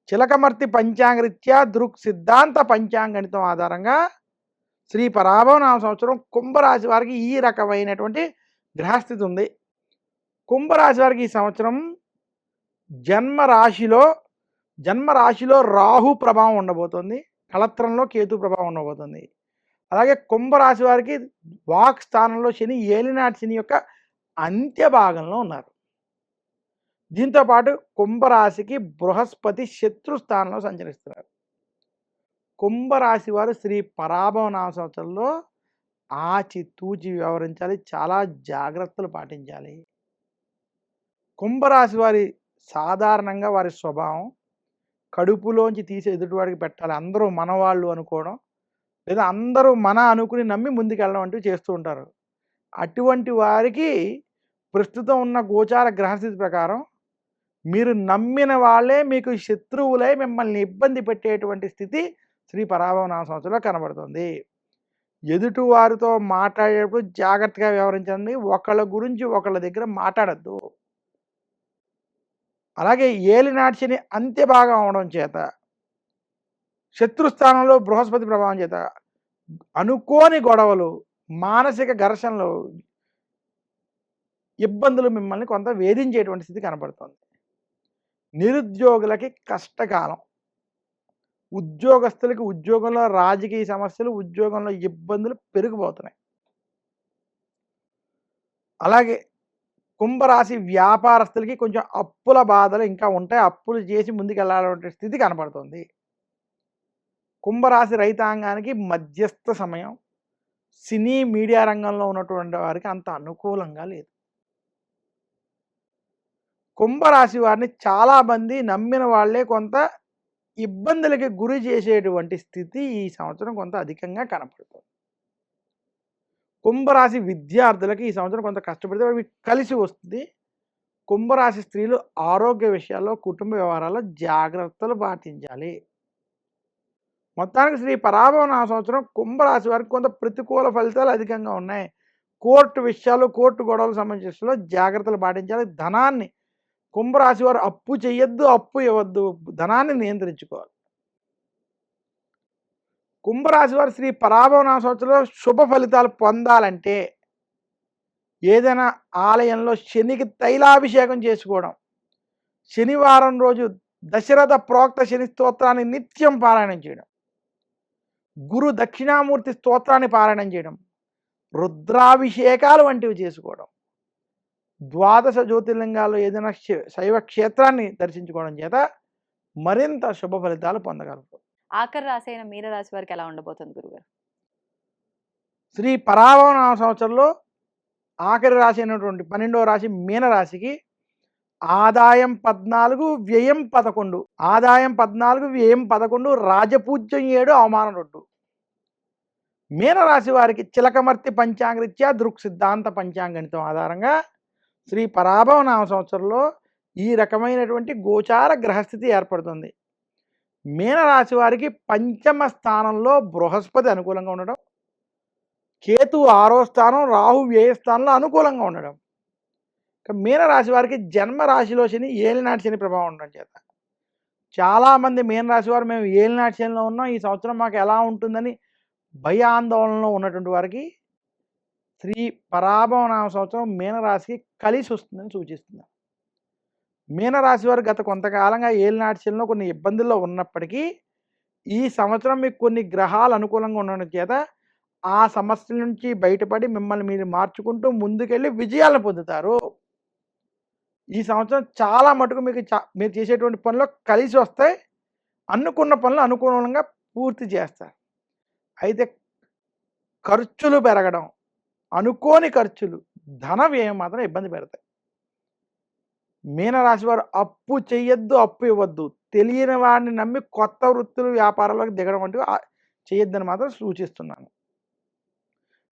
చిలకమర్తి పంచాంగరీత్యా దృక్ సిద్ధాంత పంచాంగణితం ఆధారంగా శ్రీ పరాభవనామ సంవత్సరం కుంభరాశి వారికి ఈ రకమైనటువంటి గ్రహస్థితి ఉంది. కుంభరాశి వారికి ఈ సంవత్సరం జన్మరాశిలో జన్మరాశిలో రాహు ప్రభావం ఉండబోతుంది. కళత్రంలో కేతు ప్రభావం ఉండబోతుంది. అలాగే కుంభరాశి వారికి వాక్ స్థానంలో శని, ఏలినాటి శని యొక్క అంత్య భాగంలో ఉన్నారు. దీంతో పాటు కుంభరాశికి బృహస్పతి శత్రు స్థానంలో సంచరిస్తున్నారు. కుంభరాశి వారు శ్రీ పరాభవ నామ సంవత్సరంలో ఆచితూచి వ్యవహరించాలి. చాలా జాగ్రత్తలు పాటించాలి. కుంభరాశి వారి సాధారణంగా వారి స్వభావం కడుపులోంచి తీసి ఎదుటివాడికి పెట్టాలి. అందరూ మనవాళ్ళు అనుకోవడం, లేదా అందరూ మన అనుకుని నమ్మి ముందుకెళ్ళడం అంటూ చేస్తూ ఉంటారు. అటువంటి వారికి ప్రస్తుతం ఉన్న గోచార గ్రహస్థితి ప్రకారం మీరు నమ్మిన వాళ్ళే మీకు శత్రువులై మిమ్మల్ని ఇబ్బంది పెట్టేటువంటి స్థితి శ్రీ పరాభవ నామ సంవత్సరంలో కనబడుతుంది. ఎదుటి వారితో మాట్లాడేటప్పుడు జాగ్రత్తగా వ్యవహరించండి. ఒకళ్ళ గురించి ఒకళ్ళ దగ్గర మాట్లాడద్దు. అలాగే ఏలినాటి శని అంత్య భాగం అవడం చేత, శత్రుస్థానంలో బృహస్పతి ప్రభావం చేత అనుకోని గొడవలు, మానసిక ఘర్షణలు, ఇబ్బందులు మిమ్మల్ని కొంత వేధించేటువంటి స్థితి కనబడుతుంది. నిరుద్యోగులకి కష్టకాలం. ఉద్యోగస్తులకి ఉద్యోగంలో రాజకీయ సమస్యలు, ఉద్యోగంలో ఇబ్బందులు పెరిగిపోతున్నాయి. అలాగే కుంభరాశి వ్యాపారస్తులకి కొంచెం అప్పుల బాధలు ఇంకా ఉంటాయి. అప్పులు చేసి ముందుకెళ్ళాలనే స్థితి కనబడుతుంది. కుంభరాశి రైతాంగానికి మధ్యస్థ సమయం. సినీ మీడియా రంగంలో ఉన్నటువంటి వారికి అంత అనుకూలంగా లేదు. కుంభరాశి వారిని చాలామంది నమ్మిన వాళ్ళే కొంత ఇబ్బందులకి గురి చేసేటువంటి స్థితి ఈ సంవత్సరం కొంత అధికంగా కనపడుతుంది. కుంభరాశి విద్యార్థులకి ఈ సంవత్సరం కొంత కష్టపడితే మీకు కలిసి వస్తుంది. కుంభరాశి స్త్రీలు ఆరోగ్య విషయాల్లో, కుటుంబ వ్యవహారాల్లో జాగ్రత్తలు పాటించాలి. మొత్తానికి శ్రీ పరాభవ నామ సంవత్సరం కుంభరాశి వారికి కొంత ప్రతికూల ఫలితాలు అధికంగా ఉన్నాయి. కోర్టు విషయాలు, కోర్టు గొడవలకు సంబంధించిన జాగ్రత్తలు పాటించాలి. ధనాన్ని కుంభరాశి వారు అప్పు చేయొద్దు, అప్పు ఇవ్వద్దు. ధనాన్ని నియంత్రించుకోవాలి. కుంభరాశి వారు శ్రీ పరాభవ నామ సంవత్సరంలో శుభ ఫలితాలు పొందాలంటే ఏదైనా ఆలయంలో శనికి తైలాభిషేకం చేసుకోవడం, శనివారం రోజు దశరథ ప్రోక్త శని స్తోత్రాన్ని నిత్యం పారాయణం చేయడం, గురు దక్షిణామూర్తి స్తోత్రాన్ని పారాయణం చేయడం, రుద్రాభిషేకాలు వంటివి చేసుకోవడం, ద్వాదశ జ్యోతిర్లింగాల్లో ఏదైనా శైవ క్షేత్రాన్ని దర్శించుకోవడం చేత మరింత శుభ ఫలితాలు పొందగలరు. ఆఖరి రాశి అయిన మీనరాశి వారికి ఎలా ఉండబోతుంది గురుగారు? శ్రీ పరాభవ నామ సంవత్సరంలో ఆఖరి రాశి అయినటువంటి 12వ రాశి మీనరాశికి ఆదాయం 14, వ్యయం 11. ఆదాయం 14, వ్యయం 11, రాజపూజ్యం 7, అవమానం 2. మీనరాశి వారికి చిలకమర్తి పంచాంగరీత్యా దృక్ సిద్ధాంత పంచాంగణితం ఆధారంగా శ్రీ పరాభవ నామ సంవత్సరంలో ఈ రకమైనటువంటి గోచార గ్రహస్థితి ఏర్పడుతుంది. మీనరాశి వారికి పంచమ స్థానంలో బృహస్పతి అనుకూలంగా ఉండడం, కేతు 6వ స్థానం, రాహు వ్యయ స్థానంలో అనుకూలంగా ఉండడం. మీనరాశి వారికి జన్మరాశిలో శని, ఏలినాటి శని ప్రభావం ఉండడం చేత చాలామంది మీనరాశి వారు మేము ఏలినాటి శనిలో ఉన్నాం, ఈ సంవత్సరం మాకు ఎలా ఉంటుందని భయాందోళనలో ఉన్నటువంటి వారికి శ్రీ పరాభవ నామ సంవత్సరం మీనరాశికి కలిసి వస్తుందని సూచిస్తుంది. మీనరాశి వారు గత కొంతకాలంగా ఏలినాటి శనిలో కొన్ని ఇబ్బందుల్లో ఉన్నప్పటికీ ఈ సంవత్సరం మీకు కొన్ని గ్రహాలు అనుకూలంగా ఉండడం చేత ఆ సమస్యల నుంచి బయటపడి మిమ్మల్ని మీరు మార్చుకుంటూ ముందుకెళ్ళి విజయాలను పొందుతారు. ఈ సంవత్సరం చాలా మటుకు మీకు మీరు చేసేటువంటి పనులు కలిసి వస్తాయి. అనుకున్న పనులు అనుకూలంగా పూర్తి చేస్తారు. అయితే ఖర్చులు పెరగడం, అనుకోని ఖర్చులు, ధన వ్యయం మాత్రం ఇబ్బంది పెడతాయి. మీనరాశి వారు అప్పు చెయ్యొద్దు, అప్పు ఇవ్వద్దు. తెలియని వాడిని నమ్మి కొత్త వృత్తులు, వ్యాపారాలకు దిగడం వంటివి చేయొద్దని మాత్రం సూచిస్తున్నాను.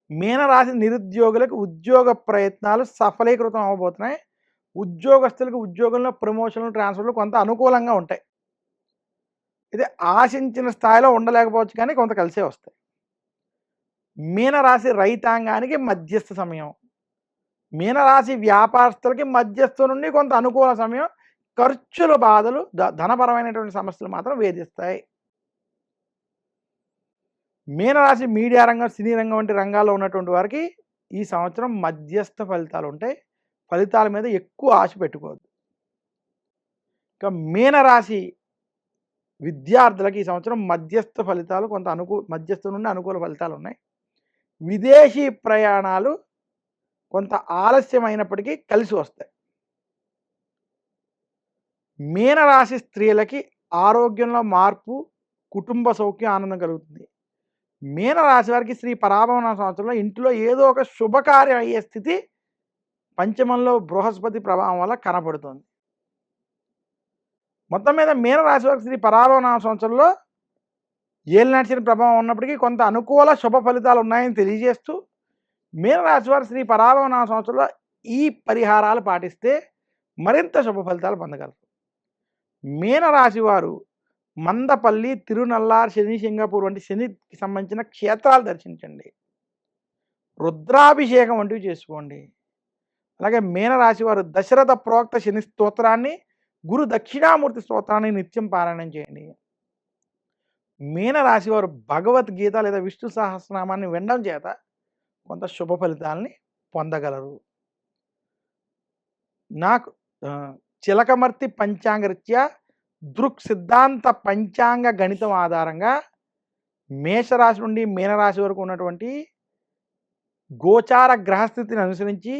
మీనరాశి నిరుద్యోగులకు ఉద్యోగ ప్రయత్నాలు సఫలీకృతం అవ్వబోతున్నాయి. ఉద్యోగస్తులకు ఉద్యోగంలో ప్రమోషన్లు, ట్రాన్స్ఫర్లు కొంత అనుకూలంగా ఉంటాయి. ఇది ఆశించిన స్థాయిలో ఉండలేకపోవచ్చు కానీ కొంత కలిసే వస్తాయి. మీనరాశి రైతాంగానికి మధ్యస్థ సమయం. మీనరాశి వ్యాపారస్తులకి మధ్యస్థ నుండి కొంత అనుకూల సమయం. ఖర్చుల బాధలు, ధనపరమైనటువంటి సమస్యలు మాత్రం వేధిస్తాయి. మీనరాశి మీడియా రంగం, సినీ రంగం వంటి రంగాల్లో ఉన్నటువంటి వారికి ఈ సంవత్సరం మధ్యస్థ ఫలితాలు ఉంటాయి. ఫలితాల మీద ఎక్కువ ఆశ పెట్టుకోవద్దు. ఇక మీనరాశి విద్యార్థులకు ఈ సంవత్సరం మధ్యస్థ ఫలితాలు, కొంత మధ్యస్థ నుండి అనుకూల ఫలితాలు ఉన్నాయి. విదేశీ ప్రయాణాలు కొంత ఆలస్యమైనప్పటికీ కలిసి వస్తాయి. మీనరాశి స్త్రీలకి ఆరోగ్యంలో మార్పు, కుటుంబ సౌఖ్యం, ఆనందం కలుగుతుంది. మీనరాశి వారికి శ్రీ పరాభవన సంవత్సరంలో ఇంట్లో ఏదో ఒక శుభకార్యం అయ్యే స్థితి పంచమంలో బృహస్పతి ప్రభావం వల్ల కనపడుతుంది. మొత్తం మీద మీనరాశి వారికి శ్రీ పరాభవన సంవత్సరంలో ఏలినాటి శని ప్రభావం ఉన్నప్పటికీ కొంత అనుకూల శుభ ఫలితాలు ఉన్నాయని తెలియజేస్తూ, మీనరాశి వారు శ్రీ పరాభవన సంవత్సరంలో ఈ పరిహారాలు పాటిస్తే మరింత శుభ ఫలితాలు పొందగలరు. మీనరాశి వారు మందపల్లి, తిరునల్లార్, శని సింగపూర్ వంటి శనికి సంబంధించిన క్షేత్రాలు దర్శించండి. రుద్రాభిషేకం వంటివి చేసుకోండి. అలాగే మీనరాశి వారు దశరథ ప్రోక్త శని స్తోత్రాన్ని, గురు దక్షిణామూర్తి స్తోత్రాన్ని నిత్యం పారాయణం చేయండి. మీనరాశి వారు భగవద్గీత లేదా విష్ణు సహస్రనామాన్ని వినడం చేత కొంత శుభ ఫలితాలని పొందగలరు. నాకు చిలకమర్తి పంచాంగరీత్యా దృక్ సిద్ధాంత పంచాంగ గణితం ఆధారంగా మేషరాశి నుండి మీనరాశి వరకు ఉన్నటువంటి గోచార గ్రహస్థితిని అనుసరించి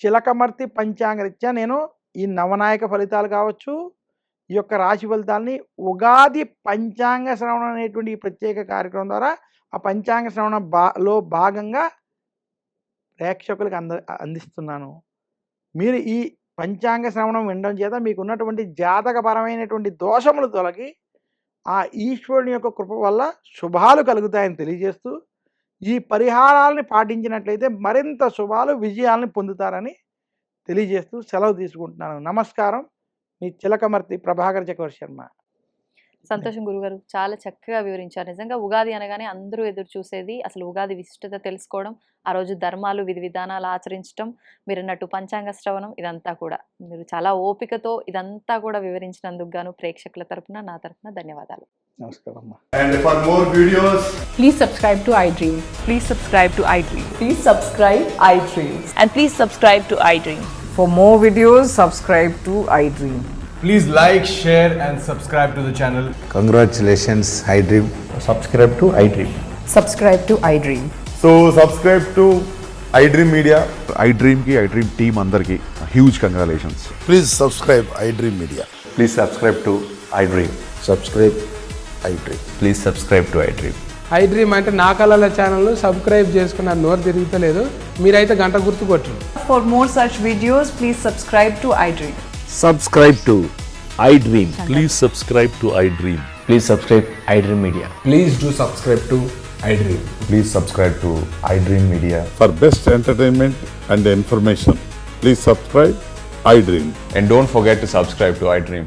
చిలకమర్తి పంచాంగరీత్యా నేను ఈ నవనాయక ఫలితాలు కావచ్చు, ఈ యొక్క రాశి ఫలితాలని ఉగాది పంచాంగ శ్రవణం అనేటువంటి ఈ ప్రత్యేక కార్యక్రమం ద్వారా ఆ పంచాంగ శ్రవణ భాగంగా ప్రేక్షకులకు అందిస్తున్నాను. మీరు ఈ పంచాంగ శ్రవణం వినడం చేత మీకు ఉన్నటువంటి జాతకపరమైనటువంటి దోషములు తొలగి ఆ ఈశ్వరుని యొక్క కృప వల్ల శుభాలు కలుగుతాయని తెలియజేస్తూ, ఈ పరిహారాలని పాటించినట్లయితే మరింత శుభాలు, విజయాలను పొందుతారని తెలియజేస్తూ సెలవు తీసుకుంటున్నాను. నమస్కారం. మీ చిలకమర్తి ప్రభాకర్ చక్రవర్తి శర్మ. సంతోషం గురుగారు, చాలా చక్కగా వివరించారు. నిజంగా ఉగాది అనగానే అందరూ ఎదురు చూసేది అసలు ఉగాది విశిష్టత తెలుసుకోవడం, ఆ రోజు ధర్మాలు, విధి విధానాలు ఆచరించడం, మీరు అన్నట్టు పంచాంగ శ్రవణం, ఇదంతా కూడా మీరు చాలా ఓపికతో ఇదంతా కూడా వివరించినందుకు గాను ప్రేక్షకుల తరపున, నా తరపున ధన్యవాదాలు. నమస్కారం. And for more videos, Please subscribe to iDream. Please subscribe to iDream. Please subscribe iDream. And please subscribe to iDream. For more videos, subscribe to iDream. please like, share and subscribe to the channel. Congratulations, iDream. Subscribe to iDream. Subscribe to iDream. So subscribe to iDream Media. iDream ki iDream team అందరికి huge congratulations. Please subscribe iDream Media. Please subscribe to iDream. Subscribe iDream. Please subscribe to iDream. iDream అంటే నా కళల ఛానల్ను subscribe చేసుకున్న నోరు తిరుగుతలేదు, మీరైతే గంట గుర్తు కొట్టండి. For more such videos, please subscribe to iDream. Subscribe to iDream. Please subscribe to iDream. Please subscribe iDream Media. Please do subscribe to iDream. Please subscribe to iDream Media. For best entertainment and information, please subscribe iDream. And don't forget to subscribe to iDream.